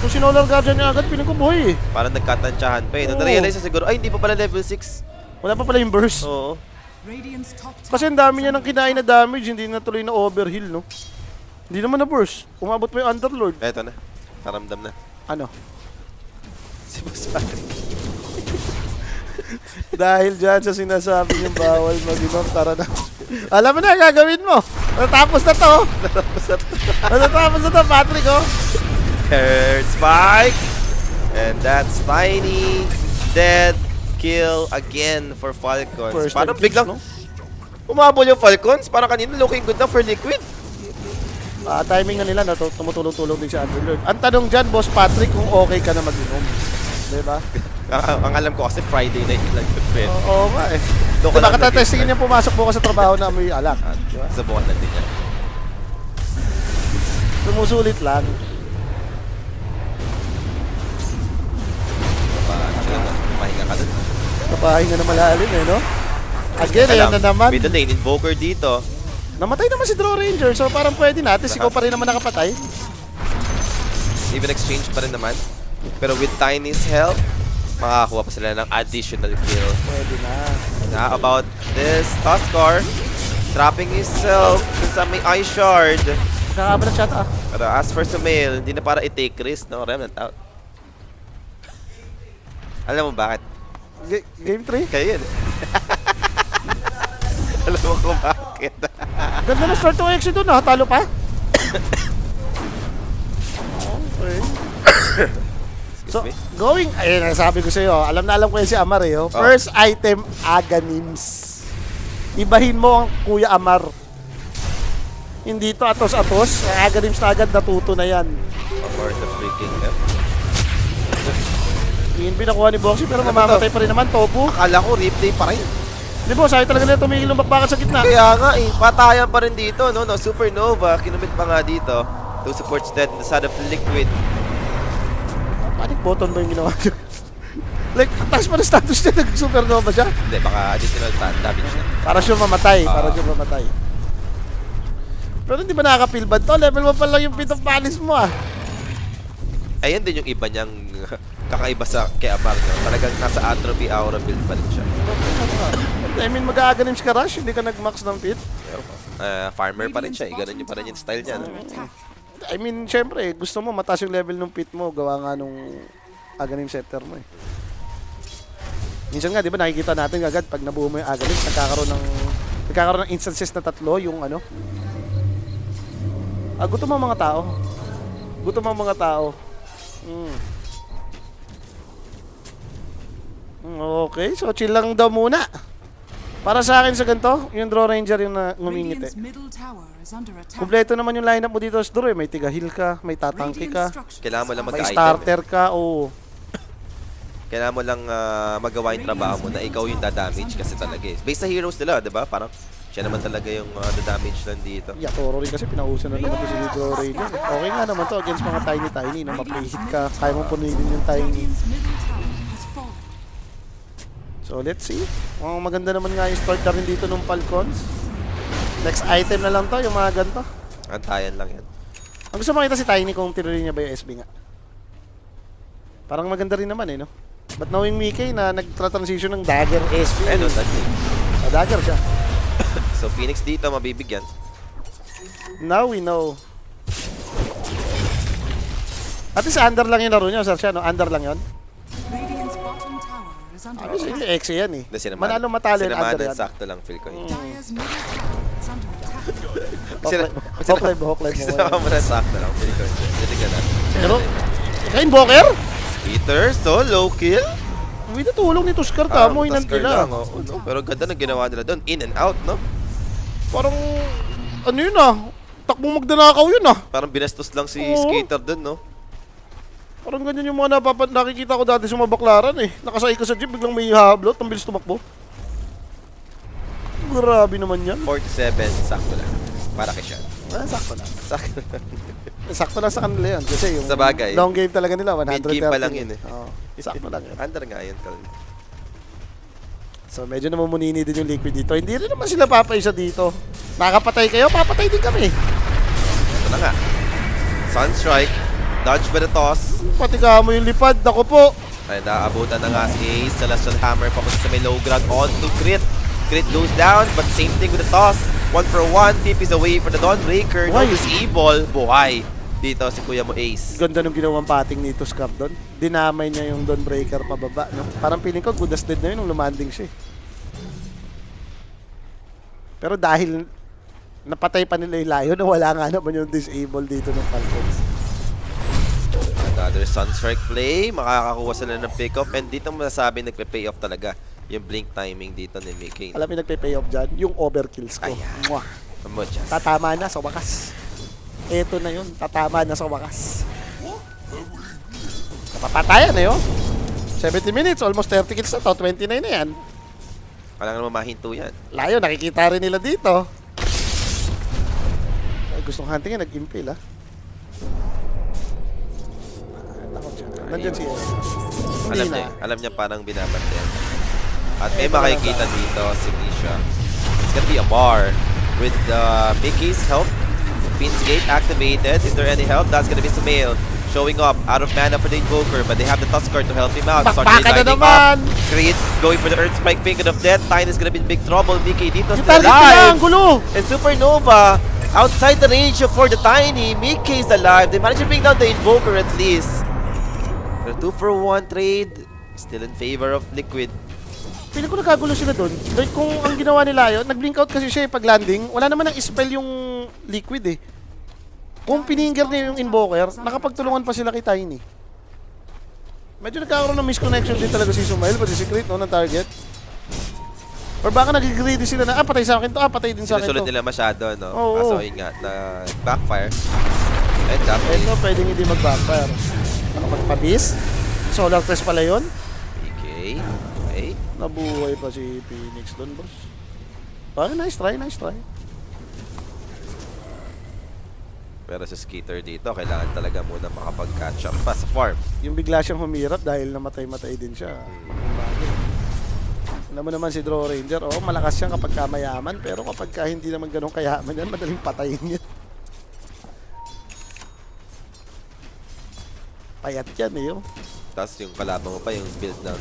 Speaker 2: Kung sinolar guardian niya agad, piling ko buhay eh.
Speaker 1: Parang nagkatansyahan pa eh. Nung
Speaker 2: Oo.
Speaker 1: na-realize na siguro, ay hindi pa pala level 6.
Speaker 2: Wala pa pala yung burst.
Speaker 1: Oo.
Speaker 3: Radiant's top tower.
Speaker 2: Kasi ang dami niya ng kinain na damage, hindi na tuloy na overheal, no? Hindi naman na burst. Umabot pa yung Underlord.
Speaker 1: Eto na. Karamdam na.
Speaker 2: Ano?
Speaker 1: Si Boss Patrick.
Speaker 2: Dahil dyan sa sinasabi niyong bawal mag-inom, tara na. Alam mo na, gagawin mo. Natapos na to. Natapos na to, Patrick, oh.
Speaker 1: Third spike. And that's Tiny. Dead. Kill again for Falcons.
Speaker 2: First
Speaker 1: Parang
Speaker 2: time kills,
Speaker 1: biglang
Speaker 2: no?
Speaker 1: umabol yung Falcons. Parang kanina looking good na for Liquid.
Speaker 2: Timing na nila, tumutulong-tulong din si Underlord. Ang tanong dyan, Boss Patrick, kung okay ka na mag-inom. Diba?
Speaker 1: Ang alam ko kasi Friday night lang yung bet.
Speaker 2: Oo nga eh.
Speaker 1: Doon ka
Speaker 2: Diba
Speaker 1: lang
Speaker 2: katatestingin niya pumasok bukas sa trabaho na may alak. Diba?
Speaker 1: Sa buwan na din yan.
Speaker 2: Sumusulit lang.
Speaker 1: Mahinga ka dun.
Speaker 2: Kapahinga na malalim eh, no? Again, ayan na naman.
Speaker 1: Middle lane, Invoker dito.
Speaker 2: Namatay naman si Draw Ranger, so parang pwede natin. Ikaw pa rin naman nakapatay.
Speaker 1: Even exchange pa rin naman. Pero with Tiny's help, makakakuha pa sila ng additional kill.
Speaker 2: Pwede na.
Speaker 1: Now about this, Tuskar trapping himself sa may Ice Shard.
Speaker 2: Nakakaba ng chat ah.
Speaker 1: Pero as for Sumail, hindi na para i-take risk, no? Remnant out. Alam mo bakit?
Speaker 2: Game 3?
Speaker 1: Kaya yun. Alam mo kung bakit.
Speaker 2: Ganda na start to exit doon ah. Talo pa. Okay. So,
Speaker 1: me?
Speaker 2: going, ayun, sabi ko sa'yo, alam na alam ko yan si Amar eh. Oh. First item, Aganims. Ibahin mo ang Kuya Amar. Hindi to atos-atos. Ang Aganims na agad, natuto na yan.
Speaker 1: For the freaking F.
Speaker 2: PNB nakuha ni Boxy pero mamamatay pa rin naman, Tobu.
Speaker 1: Akala ko replay pa rin.
Speaker 2: Di ba, sabi talaga nila tumigil ng bakbakan sa gitna.
Speaker 1: Kaya nga eh, patayan pa rin dito, no? Supernova, kinumit pa nga dito. Two supports dead on the side of Liquid.
Speaker 2: Panic button ba yung ginawa niya? Like, taas pa na status niya, nag-supernova siya.
Speaker 1: Hindi, baka additional damage na.
Speaker 2: Para sure mamatay, para sure mamatay. Pero hindi ba nakaka-feel bad to? Level 1 pa lang yung Pit of Palace mo ah.
Speaker 1: Ayun din yung iba niyang kakaiba sa kay Amar, no? Talagang nasa atrophy aura build pa rin siya.
Speaker 2: I mean, mag-Aganims ka rush, hindi ka nag-max ng pit.
Speaker 1: Farmer pa rin siya, ganun yung pa rin yung style niya. No?
Speaker 2: I mean, syempre, gusto mo mataas yung level ng pit mo, gawa nga nung Aghanim Scepter mo eh. Minsan nga, di ba, nakikita natin agad pag nabuo mo yung Aghanims, nagkakaroon ng instances na 3 yung ano. Gutom ang mga tao. Gutom ang mga tao. Okay, so chill lang daw muna. Para sa akin sa ganito, yung Draw Ranger yung ngumingiti.
Speaker 3: Radiant's middle tower is under attack.
Speaker 2: Kompleto naman yung lineup mo dito sa Draw eh. May tiga-heal ka, may tatangke
Speaker 3: Radiant
Speaker 2: ka,
Speaker 3: structures
Speaker 1: Kailangan mo lang
Speaker 2: may
Speaker 1: magka-item.
Speaker 2: starter ka, oo.
Speaker 1: Kailangan mo lang magawa yung trabaho mo na ikaw yung da-damage kasi talaga eh. Based sa heroes nila, di ba? Parang siya naman talaga yung da-damage lang dito.
Speaker 2: Yeah, Toro rin kasi pinausan na naman to si Draw Ranger. Okay nga naman to against mga tiny, no? Ma-play hit ka, kaya mong punuin yung tiny.
Speaker 3: Radiant's middle tower has fallen.
Speaker 2: So let's see. Maganda naman nga yung start na rin dito ng Falcons. Next item na lang to, yung mga ganito.
Speaker 1: Antayan lang yan.
Speaker 2: Ang gusto makita si Tiny kung tinuloy niya ba yung SB nga. Parang maganda rin naman eh, no? But knowing Mickey na nagtra-transition ng Dagger SB.
Speaker 1: Eh, no, that's it.
Speaker 2: Dagger siya.
Speaker 1: So, Phoenix dito, mabibigyan.
Speaker 2: Now we know. At least under lang yung laro niya, Sir siya, no? Under lang yun.
Speaker 3: Radiant's bottom tower is under
Speaker 2: Ano
Speaker 3: attack.
Speaker 2: sige, X yan eh.
Speaker 1: Hindi, sinamahan.
Speaker 2: Manalo matalo yung under
Speaker 1: Sinamahan,
Speaker 2: yan.
Speaker 1: sakto lang feel ko yun.
Speaker 3: Dire's middle tower is under attack.
Speaker 2: Hawklive mo.
Speaker 1: Sinamahan mo na sakto lang feel ko yun. Titignan natin.
Speaker 2: Pero, ikaw Invoker?
Speaker 1: Peter, solo kill?
Speaker 2: May natulong ni Tuskar ka mo,
Speaker 1: Tuskar
Speaker 2: inantila.
Speaker 1: lang, oh. No, pero ganda ng ginawa nila doon. In and out, no?
Speaker 2: Parang, ano yun ah? Takbong magdanakaw yun ah.
Speaker 1: Parang binastos lang si
Speaker 2: Oo.
Speaker 1: Skater dun, no?
Speaker 2: Parang ganyan yung mga nakikita ko dati sa mga baklaran eh. Nakasakay ka sa jeep, biglang may hablot, ang bilis tumakbo. Grabe naman yan.
Speaker 1: 47, sakto lang. Para kay Sean.
Speaker 2: Sakto lang.
Speaker 1: Sakto lang.
Speaker 2: Sakto lang sa kanila yan. Kasi yung
Speaker 1: Sa bagay.
Speaker 2: long game talaga nila, 130.
Speaker 1: Mid-game pa lang yun eh.
Speaker 2: Oo, sakto lang yun.
Speaker 1: Under nga yun, Tol.
Speaker 2: So medyo namumunini din yung Liquid dito. Hindi rin naman sila papaisa dito. Nakapatay kayo, papatay din kami.
Speaker 1: Ito na nga. Sunstrike. Dodge by the toss.
Speaker 2: Pati ka mo yung lipad, ako po.
Speaker 1: Ay, naabutan na nga si Ace. Celestial Hammer papunta sa may low ground on to Crit. Crit goes down, but same thing with the toss. 1 for 1. Tip is away for the Dawnbreaker. No
Speaker 2: Buhay.
Speaker 1: disable. Buhay. Dito si Kuya mo Ace.
Speaker 2: Ganda nung ginawang pating nito Scar doon. Dinamay niya yung Dawnbreaker pababa. No? Parang feeling ko good as dead na yun nung lumanding siya. eh. Pero dahil napatay pa nila yung Lion, wala nga naman yung disable dito ng Falcons.
Speaker 1: Another Sunstrike play. Makakakuha sila ng pick-up. And dito masasabi nagpe-pay off talaga. Yung blink timing dito ni Mickey.
Speaker 2: Alam mo yung nagpe-pay off dyan? Yung overkills ko.
Speaker 1: Ayan.
Speaker 2: Mwah.
Speaker 1: Muchas.
Speaker 2: Tatama na sa wakas. Eto na yun, tatama na sa wakas. Napapatayan na yun. 70 minutes, almost 30 kills na to. 29 na yan.
Speaker 1: Kailangan naman mahinto yan.
Speaker 2: Layo, nakikita rin nila dito. Ay, gustong hunting yan, nag-impale ah. Takot siya. Nandyan siya. Hindi na.
Speaker 1: Alam niya parang binabantayan. At may makikita dito si Nisha. It's gonna be a bar with Mickey's help. Fiend's Gate activated. Is there any help? That's gonna be Sumail. Showing up, out of mana for the Invoker, but they have the Tuskar to help him out.
Speaker 2: Bakbaka na
Speaker 1: lining
Speaker 2: naman!
Speaker 1: up. Creed going for the Earth Spike, Beacon of Death. Tyne is gonna be in big trouble. Mickey dito
Speaker 2: Yung
Speaker 1: still
Speaker 2: target nila, ang
Speaker 1: alive.
Speaker 2: gulo!
Speaker 1: And Supernova, outside the range for the Tiny. Mickey is alive. They managed to bring down the Invoker at least. The 2 for 1 trade, still in favor of Liquid.
Speaker 2: Pili ko nagkagulo sila doon. Like kung ang ginawa nila yun, nag-blink out kasi siya pag landing, wala naman ang spell yung Liquid eh. Kung pininger niya yung Invoker, nakapagtulungan pa sila kay Tiny. Medyo nagkakaroon ng misconnection din talaga si Sumail, pati si Crit, no, ng target. Or baka nag-greedy sila na, patay sa akin to, patay din sa akin
Speaker 1: Sinusunod
Speaker 2: to.
Speaker 1: nila masyado, no?
Speaker 2: Oo.
Speaker 1: Kaso yun nga, na backfire. And that
Speaker 2: Ito, pwedeng hindi mag-backfire. Nakapagpabis. Solar Press pala yun.
Speaker 1: PK. Okay.
Speaker 2: Nabuhay pa si Phoenix doon, boss. Okay, nice try, nice try.
Speaker 1: Pero sa Skater dito, kailangan talaga muna makapag-catch up pa sa farm.
Speaker 2: Yung bigla siyang humirap dahil namatay-matay din siya. Bakit? Alam mo naman si Draw Ranger, malakas siya kapag kamayaman, pero kapag hindi naman ganun kayaman yan, madaling patayin yan. Payat yan eh,
Speaker 1: Tapos yung kalaban mo pa, yung build ng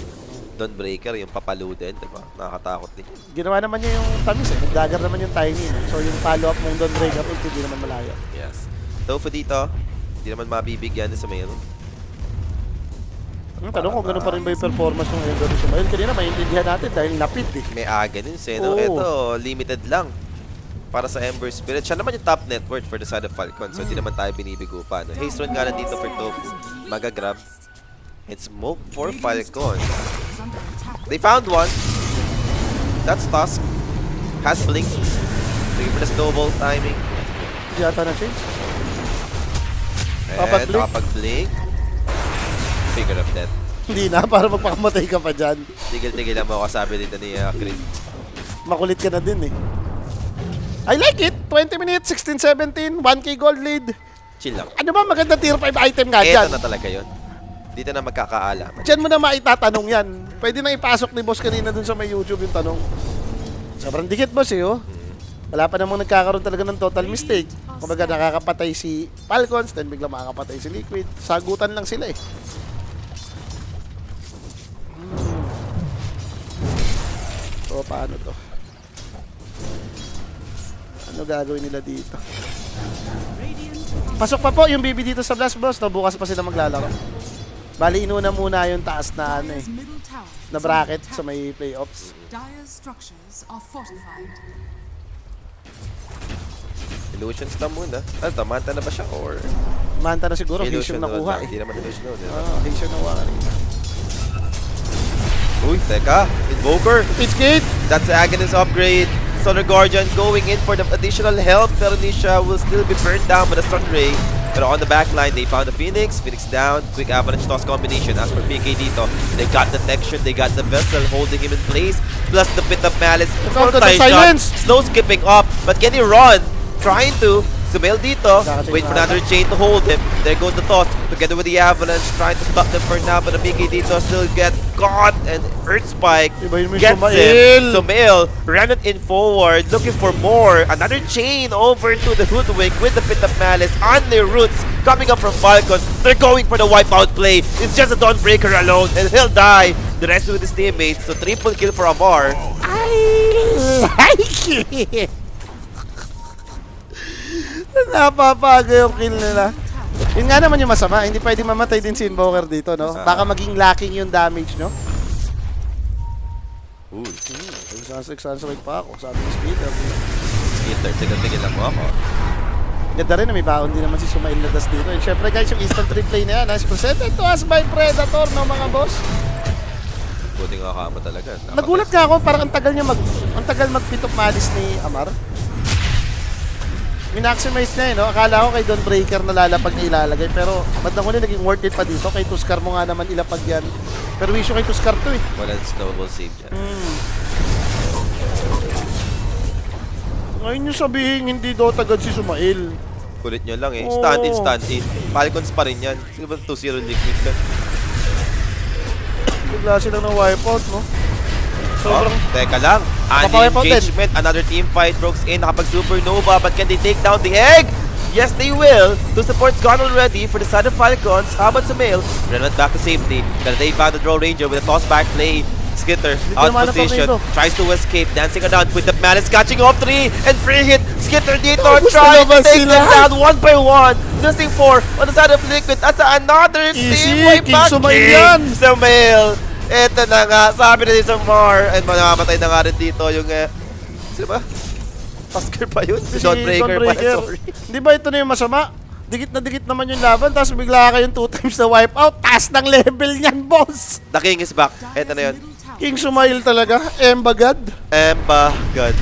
Speaker 1: Dawnbreaker, yung papalo din, diba? Nakakatakot din.
Speaker 2: Ginawa naman niya yung tamis eh. Nag-dagger naman yung Tiny. No? So yung follow-up mong Dawnbreaker, hindi naman malayo.
Speaker 1: Yes. Tofu dito, hindi naman mabibigyan sa mail.
Speaker 2: Tanong kung ganun pa rin ba yung performance ng Ender Sumail. Kanina maintindihan natin dahil lapid eh.
Speaker 1: May aga din siya, no?
Speaker 2: Oo.
Speaker 1: Ito, limited lang. Para sa Ember Spirit. Siya naman yung top net worth for the side of Falcon. So, hindi naman tayo binibigo pa. No? Haste run nga lang dito for Tofu. Magagrab. And smoke for Falcon.
Speaker 3: Is under attack.
Speaker 1: They found one. That's Tusk. Has Blink. Looking for the snowball timing.
Speaker 2: Hindi yata na-change.
Speaker 1: And
Speaker 2: Nakapag-blink.
Speaker 1: nakapag-blink. Figure of death.
Speaker 2: Hindi na, para magpakamatay ka pa dyan.
Speaker 1: Tigil-tigil lang mo kasabi dito ni Creed.
Speaker 2: Makulit ka na din eh. I like it! 20 minutes, 16-17, 1k gold lead.
Speaker 1: Chill lang.
Speaker 2: Ano ba maganda tier 5 item nga
Speaker 1: Ito
Speaker 2: dyan?
Speaker 1: na talaga yun. Dito na magkakaalaman.
Speaker 2: Diyan mo na maitatanong yan. Pwede na ipasok ni boss kanina dun sa may YouTube yung tanong. Sobrang dikit boss eh oh. Wala pa namang nagkakaroon talaga ng total mistake. Kumbaga nakakapatay si Falcons, then bigla makakapatay si Liquid. Sagutan lang sila eh. So paano to? Ano gagawin nila dito? Pasok pa po yung BB dito sa Blast Boss. No? Bukas pa sila maglalaro. Bali, inuna muna yung taas na ano eh.
Speaker 3: Dire's middle tower
Speaker 2: Na
Speaker 3: is under
Speaker 2: bracket
Speaker 3: attack.
Speaker 2: sa may playoffs.
Speaker 3: Dire's structures are fortified.
Speaker 1: Illusions lang muna. Ano to? Manta na ba siya? Or
Speaker 2: Manta na siguro,
Speaker 1: illusion
Speaker 2: Vision nakuha
Speaker 1: lang?
Speaker 2: eh.
Speaker 1: Hindi naman illusion nun.
Speaker 2: Vision nakuha ka rin.
Speaker 1: Uy, teka. Invoker.
Speaker 2: Pitch gate!
Speaker 1: That's the Aghanis upgrade. Solar Guardian going in for the additional help. Pero Nisha will still be burned down by the Sun Ray. Pero on the backline, they found the Phoenix. Phoenix down. Quick avalanche toss combination. As for PK dito, they got the Detection, they got the Vessel holding him in place. Plus the Pit of Malice.
Speaker 2: Found the
Speaker 1: Multi-shot.
Speaker 2: silence!
Speaker 1: Slow skipping up. But can he run? Trying to. Sumail dito.
Speaker 2: Nakating
Speaker 1: Wait for
Speaker 2: na
Speaker 1: another chain to hold him. There goes the toss. Together with the avalanche. Trying to stop them for now. But the PK dito still get caught. And Earth Spike
Speaker 2: Iba yun mo yung
Speaker 1: gets
Speaker 2: Sumail.
Speaker 1: him. Sumail ran it in forward. Looking for more. Another chain over to the Hoodwink with the Pit of Malice on their roots. Coming up from Falcons. They're going for the wipeout play. It's just a Dawnbreaker alone. And he'll die. The rest with his teammates. So triple kill for Amar.
Speaker 2: I like it! Napapago yung kill nila. Yun nga naman yung masama, hindi pwedeng mamatay din si Invoker dito, no? Baka maging lacking yung damage, no?
Speaker 1: Ooh.
Speaker 2: Nagsasaksik pa ako, sabi ni Speeder.
Speaker 1: Skitter, tigil lang mo ako.
Speaker 2: Ganda rin na may baon din naman si Sumail na das dito. And syempre guys, yung instant replay na yan, is presented to us by Predator, no mga boss?
Speaker 1: Buti nga kama talaga.
Speaker 2: Nagulat nga ako, parang ang tagal mag-Pit of Malice ni Amar. Minaximize niya no? Akala ko kay Dawnbreaker na lalapag na ilalagay. Pero ba't na ko naging worth it pa dito? Kay Tuskar mo nga naman ilapag yan. Pero issue kay Tuskar to eh.
Speaker 1: Walang snowball save dyan.
Speaker 2: Ngayon nyo sabihin, hindi daw tagad si Sumail.
Speaker 1: Kulit nyo lang eh.
Speaker 2: Oo.
Speaker 1: Stand in, stand in. Falcons pa rin yan. Sino ba 2-0 liquid ka?
Speaker 2: Bigla silang ng wipeout, no? Sobrang...
Speaker 1: Teka lang.
Speaker 2: Papawipeout din.
Speaker 1: Engagement. Another team fight. Brooks in. Nakapag supernova. But can they take down the egg? Yes, they will. Two supports gone already for the side of Falcons. How about Sumail? Ren went back to safety. Then they found the Draw Ranger with a toss back play. Skitter out
Speaker 2: naman
Speaker 1: position.
Speaker 2: ang
Speaker 1: Tries to escape. Dancing around with the Malice catching off 3 and free hit. Skitter dito
Speaker 2: Gusto
Speaker 1: trying to
Speaker 2: naman
Speaker 1: take them
Speaker 2: sila.
Speaker 1: down one by one. Losing 4 on the side of Liquid. At another
Speaker 2: Easy,
Speaker 1: team way
Speaker 2: King
Speaker 1: back.
Speaker 2: Sumail
Speaker 1: King
Speaker 2: yan.
Speaker 1: Sumail. Ito na nga. Sabi na ni Samar. And mamamatay na nga rin dito yung... sino ba? Tusker pa yun? Si Dawnbreaker pa. Sorry.
Speaker 2: Di ba ito na yung masama? Dikit na dikit naman yung laban, tapos bigla kayong 2 times na wipeout. Taas ng level niyan, boss!
Speaker 1: The King is back. Ito na yun.
Speaker 2: King Sumail talaga. Embagad.
Speaker 1: Emba God.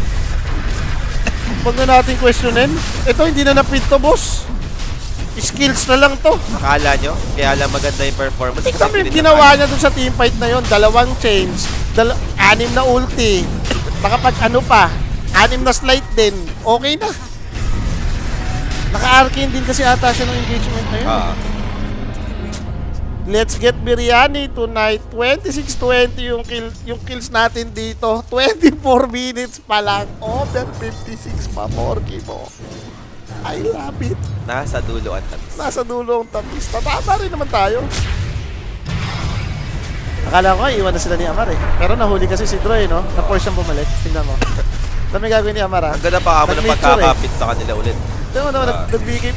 Speaker 2: Huwag na natin questionin. Ito, hindi na napinto, boss. Skills na lang to.
Speaker 1: Akala nyo? Kaya lang maganda yung performance.
Speaker 2: Tignan mo yung ginawa niya dun sa teamfight na yon. 2 chains, 6 na ulti. Baka pag ano pa, 6 na slide din. Okay na. Naka-arcane din kasi ata siya ng engagement na yun. Let's get biryani tonight. 26-20 yung kills natin dito. 24 minutes pa lang. Over 56 pa, Morky mo. I love it.
Speaker 1: Nasa dulo ang tamis.
Speaker 2: Nasa dulo ang tamis. Tatama rin naman tayo. Akala ko nga, iwan na sila ni Amar eh. Pero nahuli kasi si Droy, no? Na-force siyang bumalik. Tingnan mo. Dami gagawin ni Amar, ha?
Speaker 1: Ang ganda pa kamo ng
Speaker 2: Nag-nature,
Speaker 1: pagkakapit sa kanila ulit.
Speaker 2: Tingnan mo naman,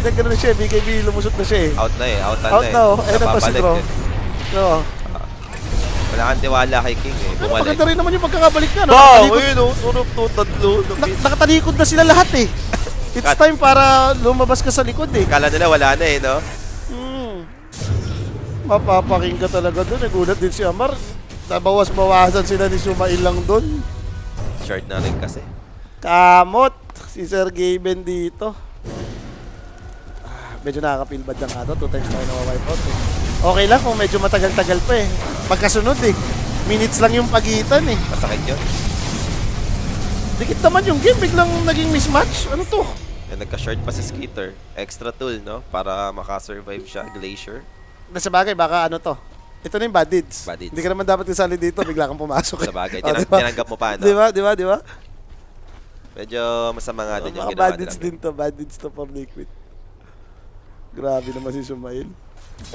Speaker 2: nag-gano'n na siya. BKB, lumusot na siya eh.
Speaker 1: Out na eh. Out na
Speaker 2: Out
Speaker 1: eh.
Speaker 2: na, oh. Ayun na pa si
Speaker 1: Napabalik
Speaker 2: Dro.
Speaker 1: eh.
Speaker 2: No.
Speaker 1: Wala kang tiwala kay King eh.
Speaker 2: Pero
Speaker 1: Bumalik.
Speaker 2: maganda rin naman yung pagkakabalik niya, no?
Speaker 1: Wow!
Speaker 2: Nakatalikod-
Speaker 1: Ayun oh. Turop to tatlo.
Speaker 2: Nakatalikod na sila lahat eh. It's time para lumabas ka sa likod eh.
Speaker 1: Kala nila wala na eh, no?
Speaker 2: Mapapaking ka talaga doon. Nagulat din si Amar. Nabawas-bawasan sila ni Sumail lang doon.
Speaker 1: Short na rin kasi.
Speaker 2: Kamot. Si Sir Gaben dito. Medyo nakaka-feel bad lang ito. 2 times tayo na-wipe out eh. Okay lang kung medyo matagal-tagal pa eh. Pagkasunod eh. Minutes lang yung pagitan eh.
Speaker 1: Masakit yun.
Speaker 2: Dikit naman yung game. Biglang naging mismatch. Ano to?
Speaker 1: And nagka-short pa si Skitter. Extra tool, no? Para makasurvive siya. Glacier.
Speaker 2: Nasa bagay, baka ano to. Ito na yung bad deeds.
Speaker 1: Bad deeds.
Speaker 2: Hindi ka naman dapat isali dito. Bigla kang pumasok.
Speaker 1: Sa bagay.
Speaker 2: Oh, diba?
Speaker 1: Tinanggap mo pa, no?
Speaker 2: Di ba?
Speaker 1: Medyo masama nga din yung
Speaker 2: Mga
Speaker 1: ginawa
Speaker 2: bad deeds
Speaker 1: nila.
Speaker 2: din to. Bad deeds to for Liquid. Grabe naman si Sumail.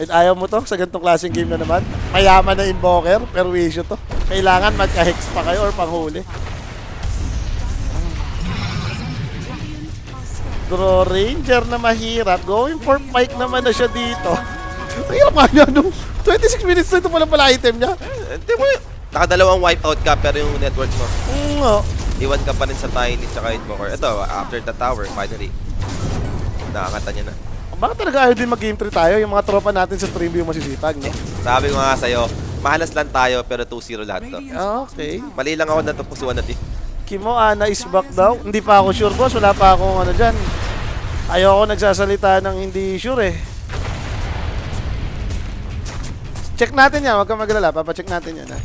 Speaker 2: At ayaw mo to sa ganitong klaseng game na naman. Mayaman na invoker, pero issue to. Kailangan magka-hex pa kayo or panghuli. Draw Ranger na mahirap. Going for Pike naman na siya dito. Ang hirap nga niya, no? 26 minutes na ito pala item niya.
Speaker 1: Hindi mo nakadalawang wipeout ka pero yung network mo.
Speaker 2: Oo.
Speaker 1: Iwan ka pa rin sa Tiny tsaka Invoker. Ito, after the tower, finally. Nakakanta niya na.
Speaker 2: Baka talaga ayaw din mag-game 3 tayo. Yung mga tropa natin sa stream yung masisipag, no?
Speaker 1: Sabi ko nga sa'yo, mahalas lang tayo pero 2-0 lahat to.
Speaker 2: Okay.
Speaker 1: Mali lang ako natupusuan na team.
Speaker 2: Kimo, Ana is back daw. Hindi pa ako sure, boss. Wala pa akong ano dyan. Ayoko nagsasalita ng hindi sure eh. Check natin yan. Huwag kang magalala. Papacheck natin yan ha.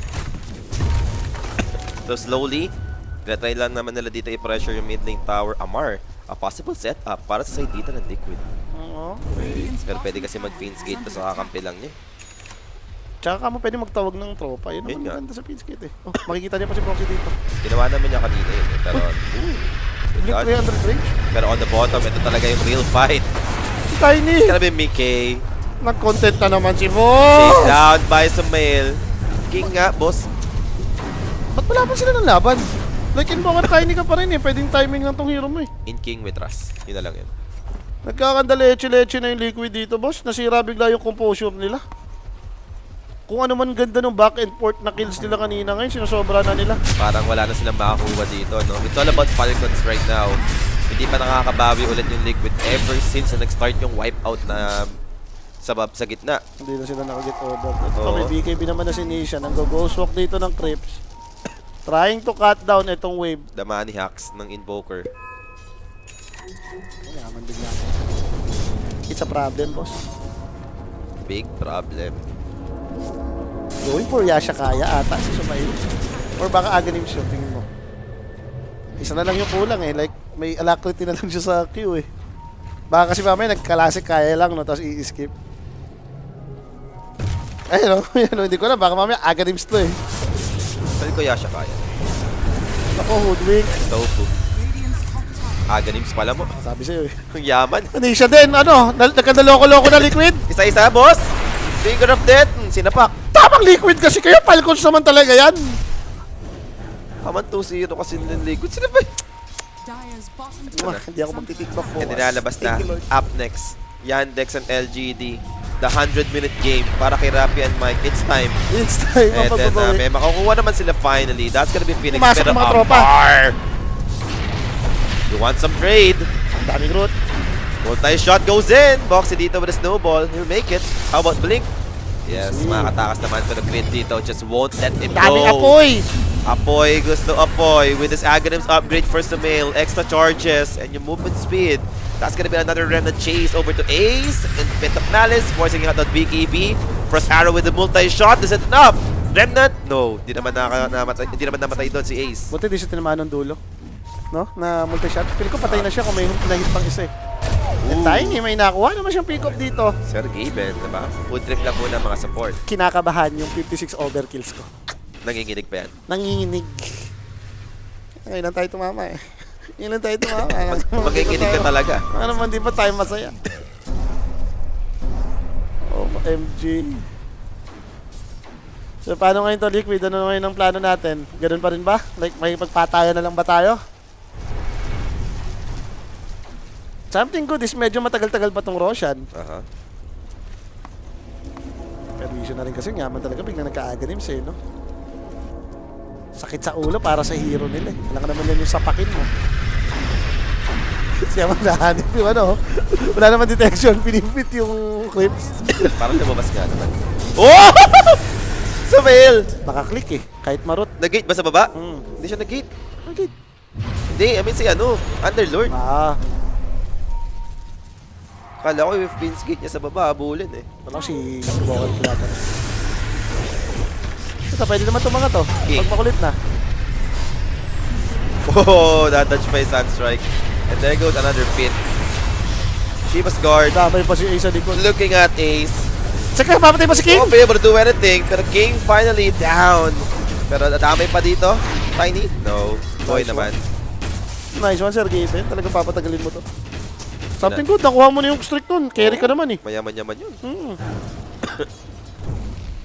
Speaker 1: So slowly, try lang naman nila dito i-pressure yung mid lane tower. Amar, a possible setup para sa side dito ng Liquid.
Speaker 2: Oo.
Speaker 1: Pero pwede kasi mag-Fiend's Gate tapos kakampi lang niya.
Speaker 2: Tsaka ka mo pwede magtawag ng tropa. Yun
Speaker 1: Yun
Speaker 2: naman
Speaker 1: nga.
Speaker 2: maganda sa Fiend's Gate eh. Oh, makikita niya pa si Proxy dito.
Speaker 1: Ginawa naman niya kanina yun. Pero, good
Speaker 2: Yung
Speaker 1: God.
Speaker 2: 300 range.
Speaker 1: Pero on the bottom, ito talaga yung real fight.
Speaker 2: Si Tiny!
Speaker 1: Grabe Mickey.
Speaker 2: Nag-content na naman si
Speaker 1: Chase
Speaker 2: boss!
Speaker 1: down by Sumail. King nga, boss.
Speaker 2: Ba't wala pa sila ng laban? Like invoker Tiny ka pa rin eh. Pwedeng timing lang tong hero mo eh.
Speaker 1: In King with trust. Yun na lang yun.
Speaker 2: Nagkakandaleche-leche na yung Liquid dito, boss. Nasira bigla yung composure nila. Kung ano man ganda ng back and forth na kills nila kanina ngayon, sinasobra na nila.
Speaker 1: Parang wala na silang makakuha dito, no? It's all about Falcons right now. Hindi pa nakakabawi ulit yung Liquid ever since na nag-start yung wipeout na sa gitna.
Speaker 2: Hindi na sila nakaget over. Ito
Speaker 1: Oo.
Speaker 2: may BKB naman na si Nisha. Nag-ghost walk dito ng Crips. Trying to cut down itong wave.
Speaker 1: The money hacks ng Invoker.
Speaker 2: Yaman bigla. It's a problem, boss.
Speaker 1: Big problem.
Speaker 2: Going for Yasha kaya ata si Sumail. Or baka Aghanim siya, tingin mo. Isa na lang yung kulang eh. Like, may alacrity na lang siya sa queue eh. Baka kasi mamaya nagkalasik kaya lang, no? Tapos i-skip. Ayun, no? Yan, hindi ko na. Baka mamaya Aghanims to eh.
Speaker 1: Sabi ko Yasha kaya.
Speaker 2: Ako, hoodwink.
Speaker 1: Tofu.
Speaker 3: Radiant's top tower
Speaker 1: Aghanims pala mo.
Speaker 2: Sabi sa'yo eh.
Speaker 1: Ang yaman.
Speaker 2: Anisha din, ano? Nagkandaloko-loko na Liquid.
Speaker 1: Isa-isa, boss! Finger of death! Sinapak.
Speaker 2: Tamang Liquid kasi kayo. Falcons naman talaga yan.
Speaker 1: Kaman 2-0 kasi ng Liquid. Sino ba?
Speaker 3: Dire's bottom
Speaker 2: Mwah,
Speaker 3: tower
Speaker 2: hindi ako magtitiktok po.
Speaker 1: Hindi nalabas na.
Speaker 2: Thank you, Lord.
Speaker 1: Up next, Yandex and LGD. The 100-minute game para kay Rapi and Mike. It's time.
Speaker 2: It's time.
Speaker 1: And then,
Speaker 2: Mapagbabawi.
Speaker 1: may makukuha naman sila finally. That's gonna be Phoenix.
Speaker 2: Pumasok
Speaker 1: Pero
Speaker 2: ang mga tropa.
Speaker 1: Amar! You want some trade?
Speaker 2: Ang daming root.
Speaker 1: Multi-shot goes in. Boxy dito with a snowball. He'll make it. How about Blink? Yes,
Speaker 2: See.
Speaker 1: makakatakas naman to the grid dito. Just won't let him
Speaker 2: Daming
Speaker 1: go.
Speaker 2: apoy.
Speaker 1: Apoy, gusto Apoy with his Aghanims upgrade for Sumail, extra charges, and yung movement speed. That's gonna be another Remnant chase over to Ace, and Pit of Malice, forcing out that BKB. First arrow with the multi-shot, is it enough? Remnant? No, hindi naman namatay doon si Ace.
Speaker 2: Buti di siya tinamaan ng dulo. No? Na multi-shot. Feel ko patay na siya kung may nahit pang isa eh. And Tiny, may nakuha naman siyang pick-up dito.
Speaker 1: Sir Gaben, diba? Food trip lang muna mga support.
Speaker 2: Kinakabahan yung 56 overkills ko.
Speaker 1: Nanginginig pa yan.
Speaker 2: Nanginginig. Ngayon lang tayo tumama eh. Ngayon lang tayo tumama.
Speaker 1: Magiginig ka talaga.
Speaker 2: Ano naman, di ba tayo masaya? OMG. So, paano ngayon to, Liquid? Ano ngayon ang plano natin? Ganun pa rin ba? Like, may pagpatayan na lang ba tayo? Something good is medyo matagal-tagal pa tong Roshan.
Speaker 1: Aha.
Speaker 2: Pero issue na rin kasi yaman talaga biglang nagka-Aghanims eh, no? Sakit sa ulo para sa hero nila eh. Alam ka naman yan yung sapakin mo. Siya magnahanip yung ano. Wala naman detection. Pinipit yung clips.
Speaker 1: Parang lumabas nga naman. Oh! Sumail!
Speaker 2: Nakaklik eh. Kahit marot.
Speaker 1: Nag-gate ba sa baba?
Speaker 2: Hmm.
Speaker 1: Hindi siya nag-gate.
Speaker 2: Okay.
Speaker 1: Hindi, I mean si ano, Underlord.
Speaker 2: Ah.
Speaker 1: Kala ko yung Fiend's Gate niya sa baba, abulin eh.
Speaker 2: Ano si Bokal Plata. Ito, pwede naman itong mga to.
Speaker 1: King.
Speaker 2: Pag makulit na.
Speaker 1: Oh, that-touch by Sunstrike. And there goes another pit. Shiva's guard.
Speaker 2: Damay pa si Ace sa likod.
Speaker 1: Looking at Ace.
Speaker 2: Saka, mamatay pa si King!
Speaker 1: Won't be able to do anything, pero King finally down. Pero nadamay pa dito. Tiny? No. Boy
Speaker 2: Nice
Speaker 1: naman.
Speaker 2: Nice one, Sir Gaben. Talagang papatagalin mo to. Something good. Nakuha mo na yung streak nun. Carry ka naman eh.
Speaker 1: Mayaman-yaman yun.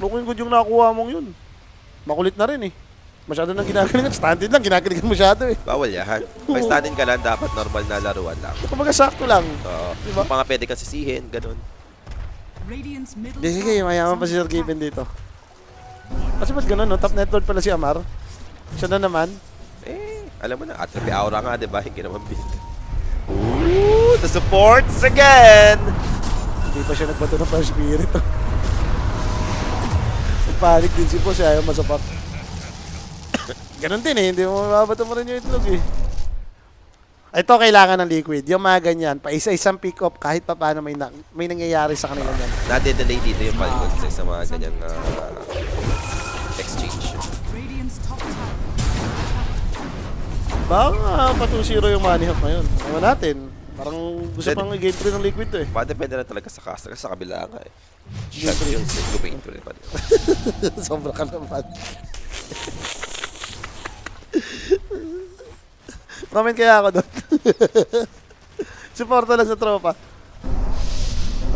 Speaker 2: Looking good yung nakuha mong yun. Makulit na rin eh. Masyado nang ginagalingan. Standard lang, ginagalingan masyado eh.
Speaker 1: Bawal yan. Pag standin ka lang, dapat normal na laruan lang.
Speaker 2: Kumbaga sakto lang.
Speaker 1: Oo.
Speaker 2: Diba?
Speaker 1: Mga pwede kang sisihin, ganun.
Speaker 3: Radiant's middle
Speaker 2: Sige, sige. Mayaman pa si Sir Gaben dito. Kasi ba't ganun, no? Top net lord pala si Amar. Siya na naman.
Speaker 1: Eh, alam mo na, Atrophy Aura nga, di ba? Hindi naman build. Ooh, the supports again!
Speaker 2: Hindi pa siya nagbato ng Fire Spirit. Nagpanik din si Boss. Ayaw masapak. Ganun din eh, hindi mo mababato mo rin yung itlog eh. Ito kailangan ng liquid. Yung mga ganyan, pa isa-isang pick up kahit pa paano may nangyayari sa kanila yan.
Speaker 1: Nade-delay dito yung Falcons sa mga ganyan na exchange.
Speaker 3: Radiant's top tower.
Speaker 2: Baka pa 2-0 yung money hop ngayon. Ewan natin. Parang gusto pang i-game 3 ng liquid to eh.
Speaker 1: Depende na talaga sa caster kasi sa kabila nga eh. Shot yung Go-Pain to rin pa.
Speaker 2: Sobra ka naman. Comment kaya ako doon. Suporta lang sa tropa.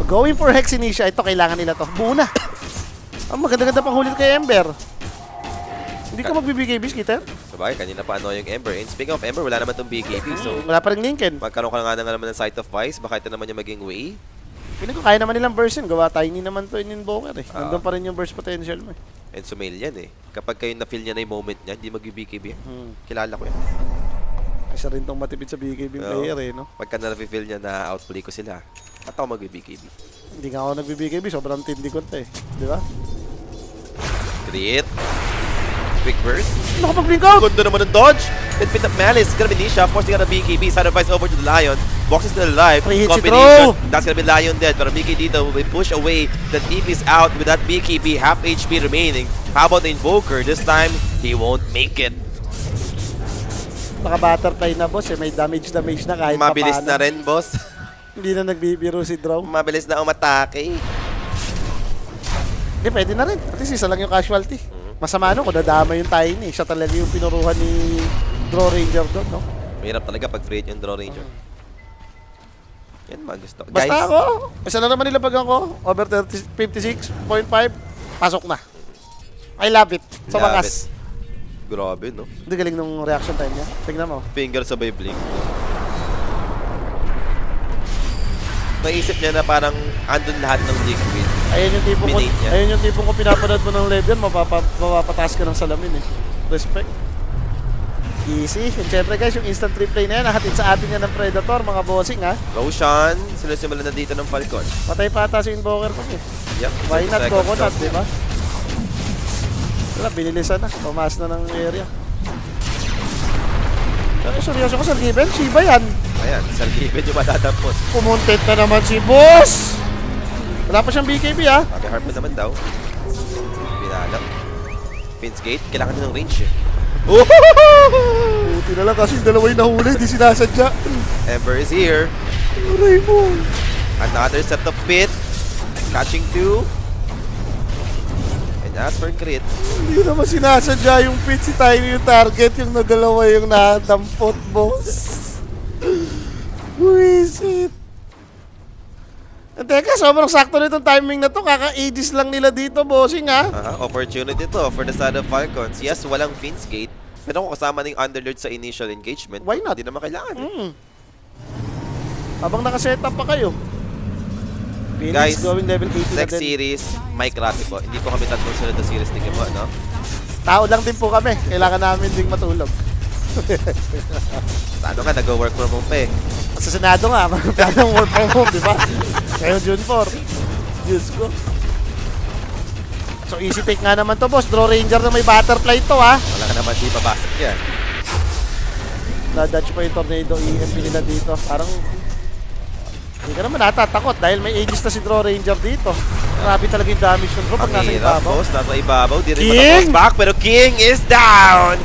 Speaker 2: Going for Hex Initia. Ito, kailangan nila to. Buo na. Ang maganda-ganda pang hulit kay Ember. Hindi ka magbibigay bis, Kita?
Speaker 1: Sabagay, kanina pa ano yung Ember. And speaking of Ember, wala naman tong BKB. So,
Speaker 2: Wala pa rin Lincoln.
Speaker 1: magkaroon ka nga naman ng Sight of Vice. Baka ito naman yung maging way.
Speaker 2: Piling ko kaya naman nilang burst yun. Gawa tiny naman to in Invoker eh. Nandun pa rin yung burst potential mo eh.
Speaker 1: And sumail yan eh. Kapag kayo na-feel niya na yung moment niya, hindi mag-BKB yan. Kilala ko yan.
Speaker 2: Isa rin tong matipid sa BKB
Speaker 1: Oo.
Speaker 2: player eh, no?
Speaker 1: Pagka na-feel niya na outplay ko sila, at ako mag-BKB.
Speaker 2: Hindi nga ako nagbi-BKB, sobrang tindi ko to eh. Di ba?
Speaker 1: Crit. Quick burst.
Speaker 2: Nakapag-blink out!
Speaker 1: Gundo naman ng dodge. Then pick up Malice. Gonna be Nisha. Forcing out a BKB. Sacrifice over to the Lion. Box is still alive.
Speaker 2: Pre-hit si
Speaker 1: Combination.
Speaker 2: Throw.
Speaker 1: That's gonna be Lion dead. But BK dito will push away. The TP is out with that BKB. Half HP remaining. How about the Invoker? This time, he won't make it.
Speaker 2: Naka-butterfly na boss eh, may damage na kahit
Speaker 1: Mabilis
Speaker 2: papaano.
Speaker 1: na rin, boss.
Speaker 2: Hindi na nagbibiro si Draw.
Speaker 1: Mabilis na umatake.
Speaker 2: Hindi, pwede na rin. At least isa lang yung casualty. Masama no, kung nadama yung Tiny. Siya talaga yung pinuruhan ni Draw Ranger doon, no?
Speaker 1: Mahirap talaga pag free yung Draw Ranger. Yan mga gusto.
Speaker 2: Basta
Speaker 1: Guys,
Speaker 2: ako, isa na naman nilabag ako, over 56.5, pasok na. I love it. Sa
Speaker 1: Love
Speaker 2: wakas.
Speaker 1: grabe, no?
Speaker 2: Hindi galing nung reaction time niya. Tignan mo.
Speaker 1: Finger sabay blink. Naisip niya na parang andun lahat ng liquid.
Speaker 2: Ayun yung tipong ko,
Speaker 1: Binate niya.
Speaker 2: ayun yung tipong ko pinapanood mo ng live yan, mapapataas ka ng salamin eh. Respect. Easy. And syempre guys, yung instant replay na yan, nahatid sa atin yan ng Predator, mga bossing ha.
Speaker 1: Roshan, sinusimulan na dito ng Falcon.
Speaker 2: Patay pa ata si Invoker ko eh.
Speaker 1: Yep.
Speaker 2: Why not
Speaker 1: 30 seconds
Speaker 2: Coconut,
Speaker 1: left.
Speaker 2: di ba? Wala, binilisan na. Pumas na ng area. Pero seryoso ko, Sir Given, Shiba yan.
Speaker 1: Ayan, Sargiven yung matatampos.
Speaker 2: Kumontent na naman si Boss! Wala pa siyang BKB ha.
Speaker 1: Sabi Harpman naman daw. Pinalang. Pins Gate, kailangan din ng range eh.
Speaker 2: Buti na lang kasi yung dalawa yung nahuli, di sinasadya.
Speaker 1: Ember is here.
Speaker 2: Aray mo.
Speaker 1: Another set of pit. Catching two. And as for crit,
Speaker 2: Hindi naman sinasadya yung pit, si Tiny yung target, yung nagalawa yung nadampot, boss. Wisit. Teka, sobrang sakto nitong timing na to. Kaka-ages lang nila dito, bossing ha.
Speaker 1: opportunity to for the side of Falcons. Yes, walang Pins Gate. Pero kung kasama ng Underlord sa initial engagement,
Speaker 2: Why not?
Speaker 1: hindi naman kailangan.
Speaker 2: Habang nakasetup pa kayo.
Speaker 1: Guys,
Speaker 2: Phoenix going level 80 na
Speaker 1: Next
Speaker 2: din.
Speaker 1: series, Mike Rapi po. Hindi po kami tatlong sunod na series ni Kimo, no?
Speaker 2: Tao lang din po kami. Kailangan namin ding matulog.
Speaker 1: Ano nga, nag-work from home pa eh.
Speaker 2: Sa Senado nga, magkano work from home, di ba? Ngayon June 4. Diyos ko. So easy take nga naman to, boss. Draw Ranger na may butterfly to, ha.
Speaker 1: Wala ka naman di babasok yan.
Speaker 2: Na-dodge pa yung tornado EMP nila dito. Parang hindi ka naman natatakot dahil may aegis na si Draw Ranger dito. Grabe talaga yung damage ng draw pag
Speaker 1: Ang
Speaker 2: nasa
Speaker 1: hirap,
Speaker 2: ibabaw.
Speaker 1: boss. Nasa ibabaw. Di rin
Speaker 2: King!
Speaker 1: maka-bounce back, pero King is down!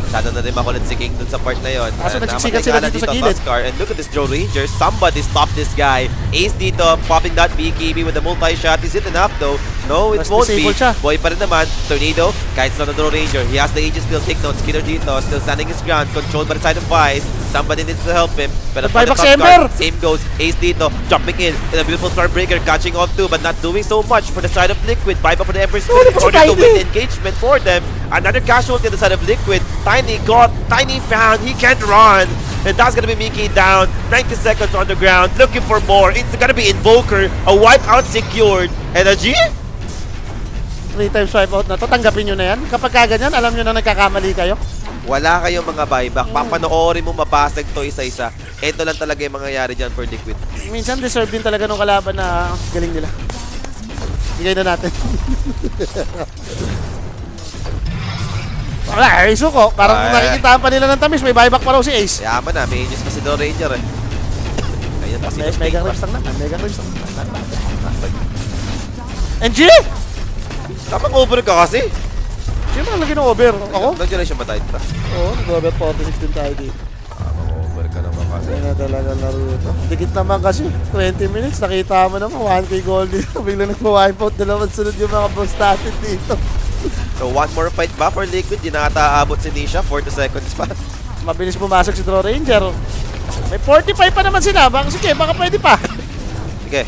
Speaker 1: Masyado na rin makulit si King dun sa part na yun.
Speaker 2: Kaso
Speaker 1: And,
Speaker 2: nagsiksikan
Speaker 1: namatay
Speaker 2: sila
Speaker 1: nga
Speaker 2: dito sa
Speaker 1: ang
Speaker 2: gilid.
Speaker 1: Tuskar. And look at this Joe Ranger. Somebody stop this guy. Ace dito, popping that BKB with the multi-shot. Is it enough though? No, it
Speaker 2: Mas
Speaker 1: won't be.
Speaker 2: disabled siya.
Speaker 1: Boy pa rin naman. Tornado, kahit sa Joe Ranger. He has the ages still. Take notes. Killer dito, still standing his ground. Controlled by the side of Vice. Somebody needs to help him. Pero for the
Speaker 2: Nag-buyback si
Speaker 1: Tuskar,
Speaker 2: Ember!
Speaker 1: same goes. Ace dito, jumping in. And a beautiful Starbreaker catching off too, but not doing so much for the side of Liquid. Buyback for the Ember Spirit in
Speaker 2: pa si
Speaker 1: order to
Speaker 2: Tiny!
Speaker 1: win engagement for them. Another casualty on the side of Liquid. Tiny found. He can't run. And that's gonna be Mickey down. 90 seconds on the ground. Looking for more. It's gonna be Invoker. A wipeout secured. And a G?
Speaker 2: 3 times wipe out na to. Tanggapin nyo na yan. Kapag kaganyan, alam nyo na nagkakamali kayo.
Speaker 1: Wala kayong mga buyback. Papanoorin mo mabasag to isa-isa. Ito lang talaga yung mangyayari dyan for Liquid.
Speaker 2: Minsan deserve din talaga nung kalaban na galing nila. Bigay na natin. Wala, Ace ko. Parang
Speaker 1: Ay.
Speaker 2: nakikitaan pa nila ng tamis. May buyback pa raw si Ace.
Speaker 1: Yaman na, may Aegis pa si Dawn Ranger eh. Ayun pa si
Speaker 2: Mega Rips lang naman. Mega Rips lang naman. NG!
Speaker 1: Kapag over ka kasi.
Speaker 2: Sino ang lagi ng over? Ako?
Speaker 1: Nag-generation ba tayo?
Speaker 2: Oo, nag-over 46 din tayo dito.
Speaker 1: Over ka naman kasi.
Speaker 2: Kaya na talaga Naruto. Dikit naman kasi. 20 minutes, nakita mo naman. 1k gold dito. Biglang nagpa-wipe out. Dalawang sunod yung mga boss natin dito.
Speaker 1: So one more fight ba for Liquid? Di na ata aabot si Nisha. 40 seconds pa.
Speaker 2: Mabilis pumasok si Draw Ranger. May 45 pa naman sila. Baka sige, baka pwede pa.
Speaker 1: Sige.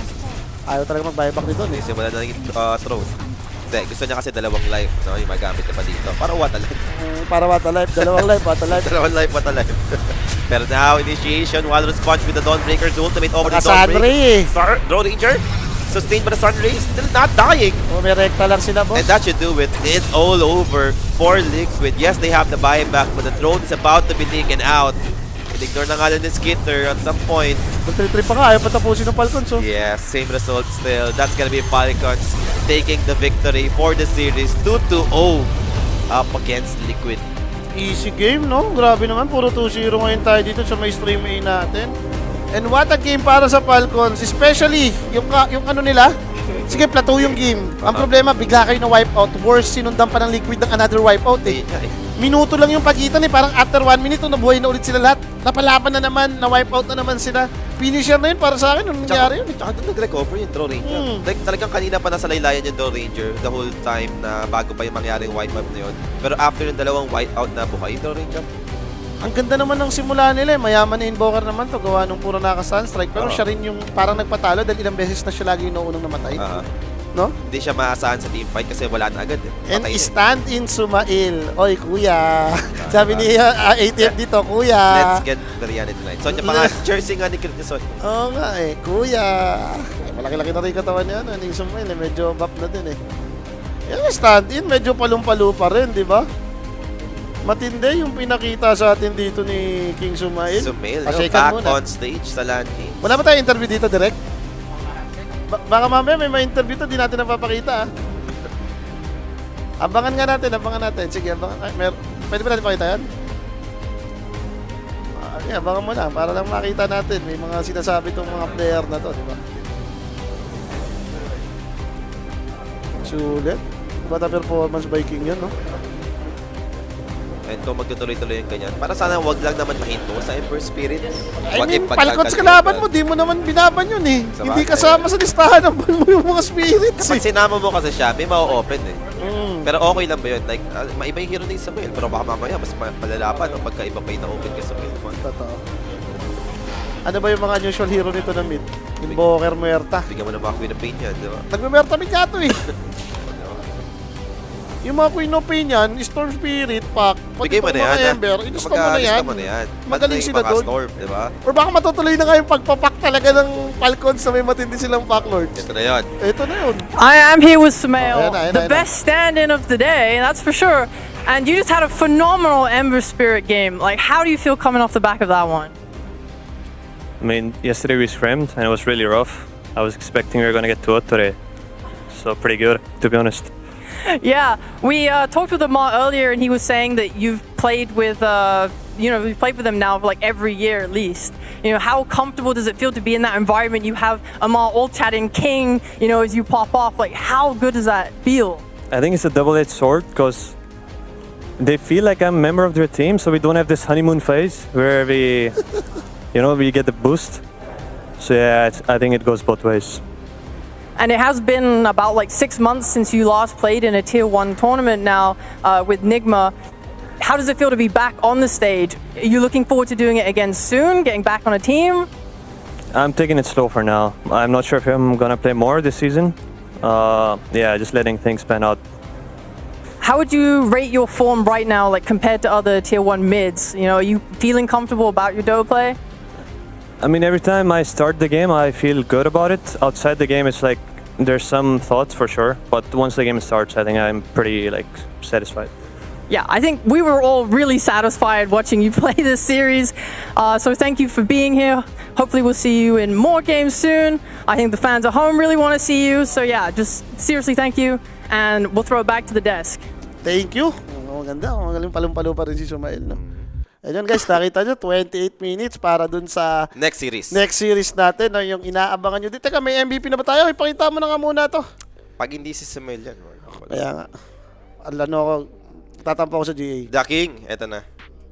Speaker 2: Ayaw talaga mag-buyback dito.
Speaker 1: Simulan na yung throne. Hindi, gusto niya kasi dalawang life. No? Yung magamit niya pa dito. Para what alive.
Speaker 2: Para what alive. Dalawang live, what alive.
Speaker 1: Dalawang life, what alive. Pero now, initiation, while response with the Dawnbreaker's ultimate over the
Speaker 2: Naka-Sunray
Speaker 1: Dawnbreaker. Draw Ranger, sustained by the Sunray, still not dying.
Speaker 2: Oh, may rekta lang sila, boss.
Speaker 1: And that should do it. It's all over for Liquid. Yes, they have the buyback, but the drone is about to be taken out. Ignore na nga lang ni Skitter at some point.
Speaker 2: Mag-trip pa nga, ayaw patapusin ng Falcons, oh.
Speaker 1: Yeah, same result still. That's gonna be Falcons taking the victory for the series 2-2-0 up against Liquid.
Speaker 2: Easy game, no? Grabe naman, puro 2-0 ngayon tayo dito sa may stream A natin. And what a game para sa Falcons, especially yung ano nila. Sige, plateau yung game. Ang problema, bigla kayo na wipeout. Worse, sinundan pa ng Liquid ng another wipeout, eh. Minuto lang yung pagitan, eh. Parang after 1 minute, nabuhay na ulit sila lahat. Napalaban na naman, na-wipeout na naman sila. Finisher na yun para sa akin, nung nangyari yun.
Speaker 1: Tsaka doon nag-recover yung Draw Ranger. Like, talagang kanina pa nasa laylayan yung Draw Ranger the whole time na bago pa yung mangyaring wipeout na yun. Pero after yung dalawang wipeout na buhay yung Draw Ranger.
Speaker 2: Ang ganda naman ng simula nila, eh. Mayaman na invoker naman to, gawa nung puro naka-sunstrike. Pero siya rin yung parang nagpatalo dahil ilang beses na siya lagi yung naunang namatay. No?
Speaker 1: Hindi siya maasahan sa teamfight kasi wala na agad.
Speaker 2: And
Speaker 1: Patay na.
Speaker 2: stand in Sumail. Oy, kuya. Sabi ni ATF dito, kuya.
Speaker 1: Let's get the reality tonight. So, yung mga jersey nga ni Kritisoy.
Speaker 2: Oo nga eh, kuya. Eh, malaki-laki na rin yung katawan niya, ano, ni Sumail, eh, medyo buff na din eh. Yung stand in, medyo palum-palu pa rin, di ba? Matindi yung pinakita sa atin dito ni King Sumail.
Speaker 1: Sumail,
Speaker 2: Pasyakan
Speaker 1: back
Speaker 2: muna.
Speaker 1: on stage sa LAN Games.
Speaker 2: Wala ba tayong interview dito direct? Baka mamaya may ma-interview to, di natin napapakita ah. Abangan nga natin, abangan natin. Sige, abangan. Ay, pwede ba natin pakita yan? Okay, abangan mo lang para lang makita natin. May mga sinasabi tong mga player na to, di ba? Sulit. Bata performance by King yun, no?
Speaker 1: And kung magtutuloy-tuloy yung ganyan, para sana wag lang naman mahinto sa Emperor Spirit.
Speaker 2: I
Speaker 1: What
Speaker 2: mean,
Speaker 1: if
Speaker 2: Falcons
Speaker 1: pagkakal-
Speaker 2: kalaban mo, di mo naman binaban yun eh.
Speaker 1: Sa
Speaker 2: Hindi
Speaker 1: bagay.
Speaker 2: kasama sa listahan ng ban mo yung mga spirits
Speaker 1: Kapag
Speaker 2: eh.
Speaker 1: sinama mo kasi siya, may ma-open eh.
Speaker 2: Mm.
Speaker 1: Pero okay lang ba yun? Like, maiba yung hero ni Samuel, pero baka mamaya mas malalapan no? Pagka iba pa yung na-open ka Samuel.
Speaker 2: Totoo. Ano ba yung mga unusual hero nito na mid? Invoker Muerta.
Speaker 1: Bigyan mo ng mga Queen of Pain yan, di ba?
Speaker 2: Nagme-Muerta mid nga to eh. Yung mga Queen of Pain yan, Storm Spirit Pack, pati
Speaker 1: Bigay mo
Speaker 2: itong
Speaker 1: na
Speaker 2: mga
Speaker 1: yan.
Speaker 2: Ember, install mo na yan.
Speaker 1: Mo na yan.
Speaker 2: Magaling sila doon.
Speaker 1: Storm, di ba?
Speaker 2: Or baka matutuloy na nga yung pagpapak talaga ng Falcons na may matindi silang Pack Lords.
Speaker 1: Ito na yun.
Speaker 2: Ito na yun.
Speaker 4: I am here with Sumail,
Speaker 2: Ayan na,
Speaker 4: the
Speaker 2: ayan na.
Speaker 4: best stand-in of the day, that's for sure. And you just had a phenomenal Ember Spirit game. Like, how do you feel coming off the back of that one?
Speaker 5: I mean, yesterday we scrimmed and it was really rough. I was expecting we were going to get 2-0 today. So pretty good, to be honest.
Speaker 4: Yeah, we talked with Amar earlier, and he was saying that you've played with, you've played with them now for like every year at least. You know, how comfortable does it feel to be in that environment? You have Amar all chatting King, you know, as you pop off. Like, how good does that feel?
Speaker 5: I think it's a double-edged sword because they feel like I'm a member of their team, so we don't have this honeymoon phase where we, we get the boost. So yeah, I think it goes both ways.
Speaker 4: And it has been about like 6 months since you last played in a Tier 1 tournament now with Nigma. How does it feel to be back on the stage? Are you looking forward to doing it again soon, getting back on a team?
Speaker 5: I'm taking it slow for now. I'm not sure if I'm going to play more this season. Yeah, just letting things pan out.
Speaker 4: How would you rate your form right now, like compared to other Tier 1 mids? You know, are you feeling comfortable about your Doe play?
Speaker 5: I mean, every time I start the game, I feel good about it. Outside the game, it's like there's some thoughts for sure, but once the game starts, I think I'm pretty satisfied.
Speaker 4: Yeah, I think we were all really satisfied watching you play this series. So thank you for being here. Hopefully we'll see you in more games soon. I think the fans at home really want to see you. So yeah, just seriously thank you. And we'll throw it back to the desk.
Speaker 2: Thank you. Maganda. Magaling palong-palo pa rin si Sumail, no? Ayun guys, nakita nyo, 28 minutes para dun sa
Speaker 1: Next series.
Speaker 2: next series natin, no, yung inaabangan nyo. Teka, may MVP na ba tayo? Ipakita mo na nga muna to.
Speaker 1: Pag hindi si Samuel yan. Wala.
Speaker 2: Kaya nga, alano ako, tatampa ako sa GA.
Speaker 1: The King, eto na.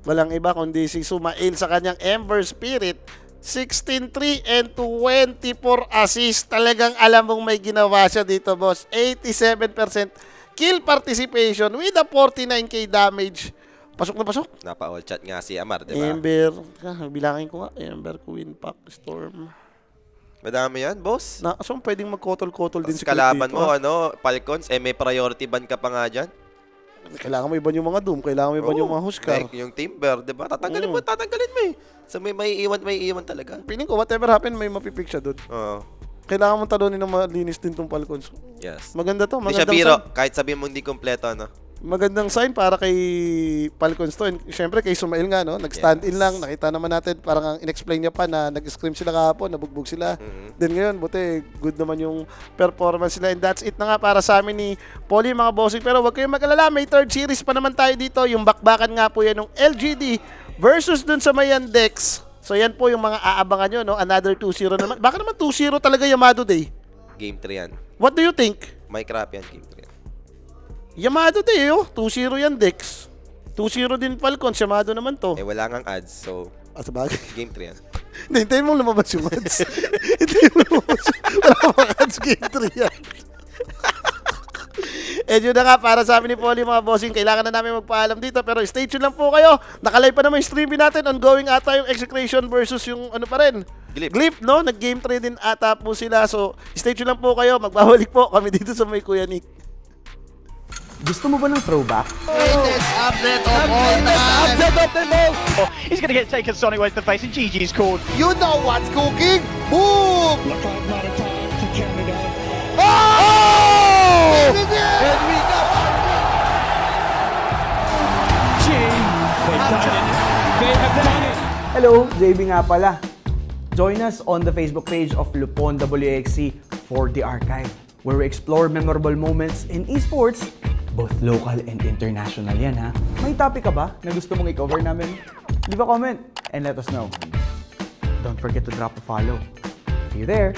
Speaker 2: Walang iba kundi si Sumail sa kanyang Ember Spirit. 16-3 and 24 assists. Talagang alam mong may ginawa siya dito, boss. 87% kill participation with a 49k damage. Pasok na pasok.
Speaker 1: Napa-all chat nga si Amar, di ba?
Speaker 2: Ember, bilangin ko nga. Ember, Queen, Pack, Storm.
Speaker 1: Madami yan, boss.
Speaker 2: So, pwedeng magkotol-kotol din
Speaker 1: Tapos
Speaker 2: si Queen
Speaker 1: kalaban
Speaker 2: dito,
Speaker 1: mo,
Speaker 2: ah.
Speaker 1: Falcons, may priority ban ka pa nga dyan.
Speaker 2: Kailangan mo iban yung mga Doom. Kailangan mo iban yung mga Huskar.
Speaker 1: Like yung Timber, di ba? Tatanggalin mo eh. So may iwan talaga.
Speaker 2: Feeling ko, whatever happen, may mapipick siya doon.
Speaker 1: Oo.
Speaker 2: Kailangan mong talunin ng malinis din tong Falcons.
Speaker 1: Yes.
Speaker 2: Maganda to.
Speaker 1: Hindi siya
Speaker 2: Magandang
Speaker 1: biro,
Speaker 2: sign.
Speaker 1: kahit sabihin mo hindi kompleto, no?
Speaker 2: Magandang sign para kay Falcons to. And syempre kay Sumail nga, no? Nag-stand in lang. Nakita naman natin, parang in-explain niya pa na nag-scream sila kahapon, nabugbog sila. Then ngayon, buti, good naman yung performance nila. And that's it na nga para sa amin ni Poly, mga bossing. Pero wag kayong mag-alala, may third series pa naman tayo dito. Yung bakbakan nga po yan ng LGD versus dun sa Mayandex. So yan po yung mga aabangan nyo, no? Another 2-0 naman. Baka naman 2-0 talaga Yamado Day.
Speaker 1: Game 3 yan.
Speaker 2: What do you think?
Speaker 1: Minecraft yan, Game 3 yan.
Speaker 2: Yamado Day, oh. 2-0 yan, Dex. 2-0 din Falcons. Yamado naman to.
Speaker 1: Eh, wala ngang ads, so
Speaker 2: Sa bagay.
Speaker 1: Game 3 yan.
Speaker 2: Hindi, hintayin mong lumabas yung ads. Hintayin mo lumabas. Wala mga ads, game 3 yan. And yun na nga, para sa amin ni Poly, mga bossing, kailangan na namin magpaalam dito. Pero stay tuned lang po kayo. Nakalive pa naman yung streaming natin. Ongoing ata yung Execration versus yung ano pa rin.
Speaker 1: Glip.
Speaker 2: No? Nag-game 3 din ata po sila. So, stay tuned lang po kayo. Magbabalik po kami dito sa may Kuya Nick.
Speaker 6: Gusto mo ba ng throwback?
Speaker 7: He's going to get taken Sonic away to the face, and GG's called.
Speaker 2: You know what's cooking? Boom!
Speaker 6: Hello, JB nga pala. Join us on the Facebook page of Lupon WXC for the Archive, where we explore memorable moments in esports, both local and international yan ha. May topic ka ba na gusto mong i-cover namin? Leave a comment and let us know. Don't forget to drop a follow. See you there!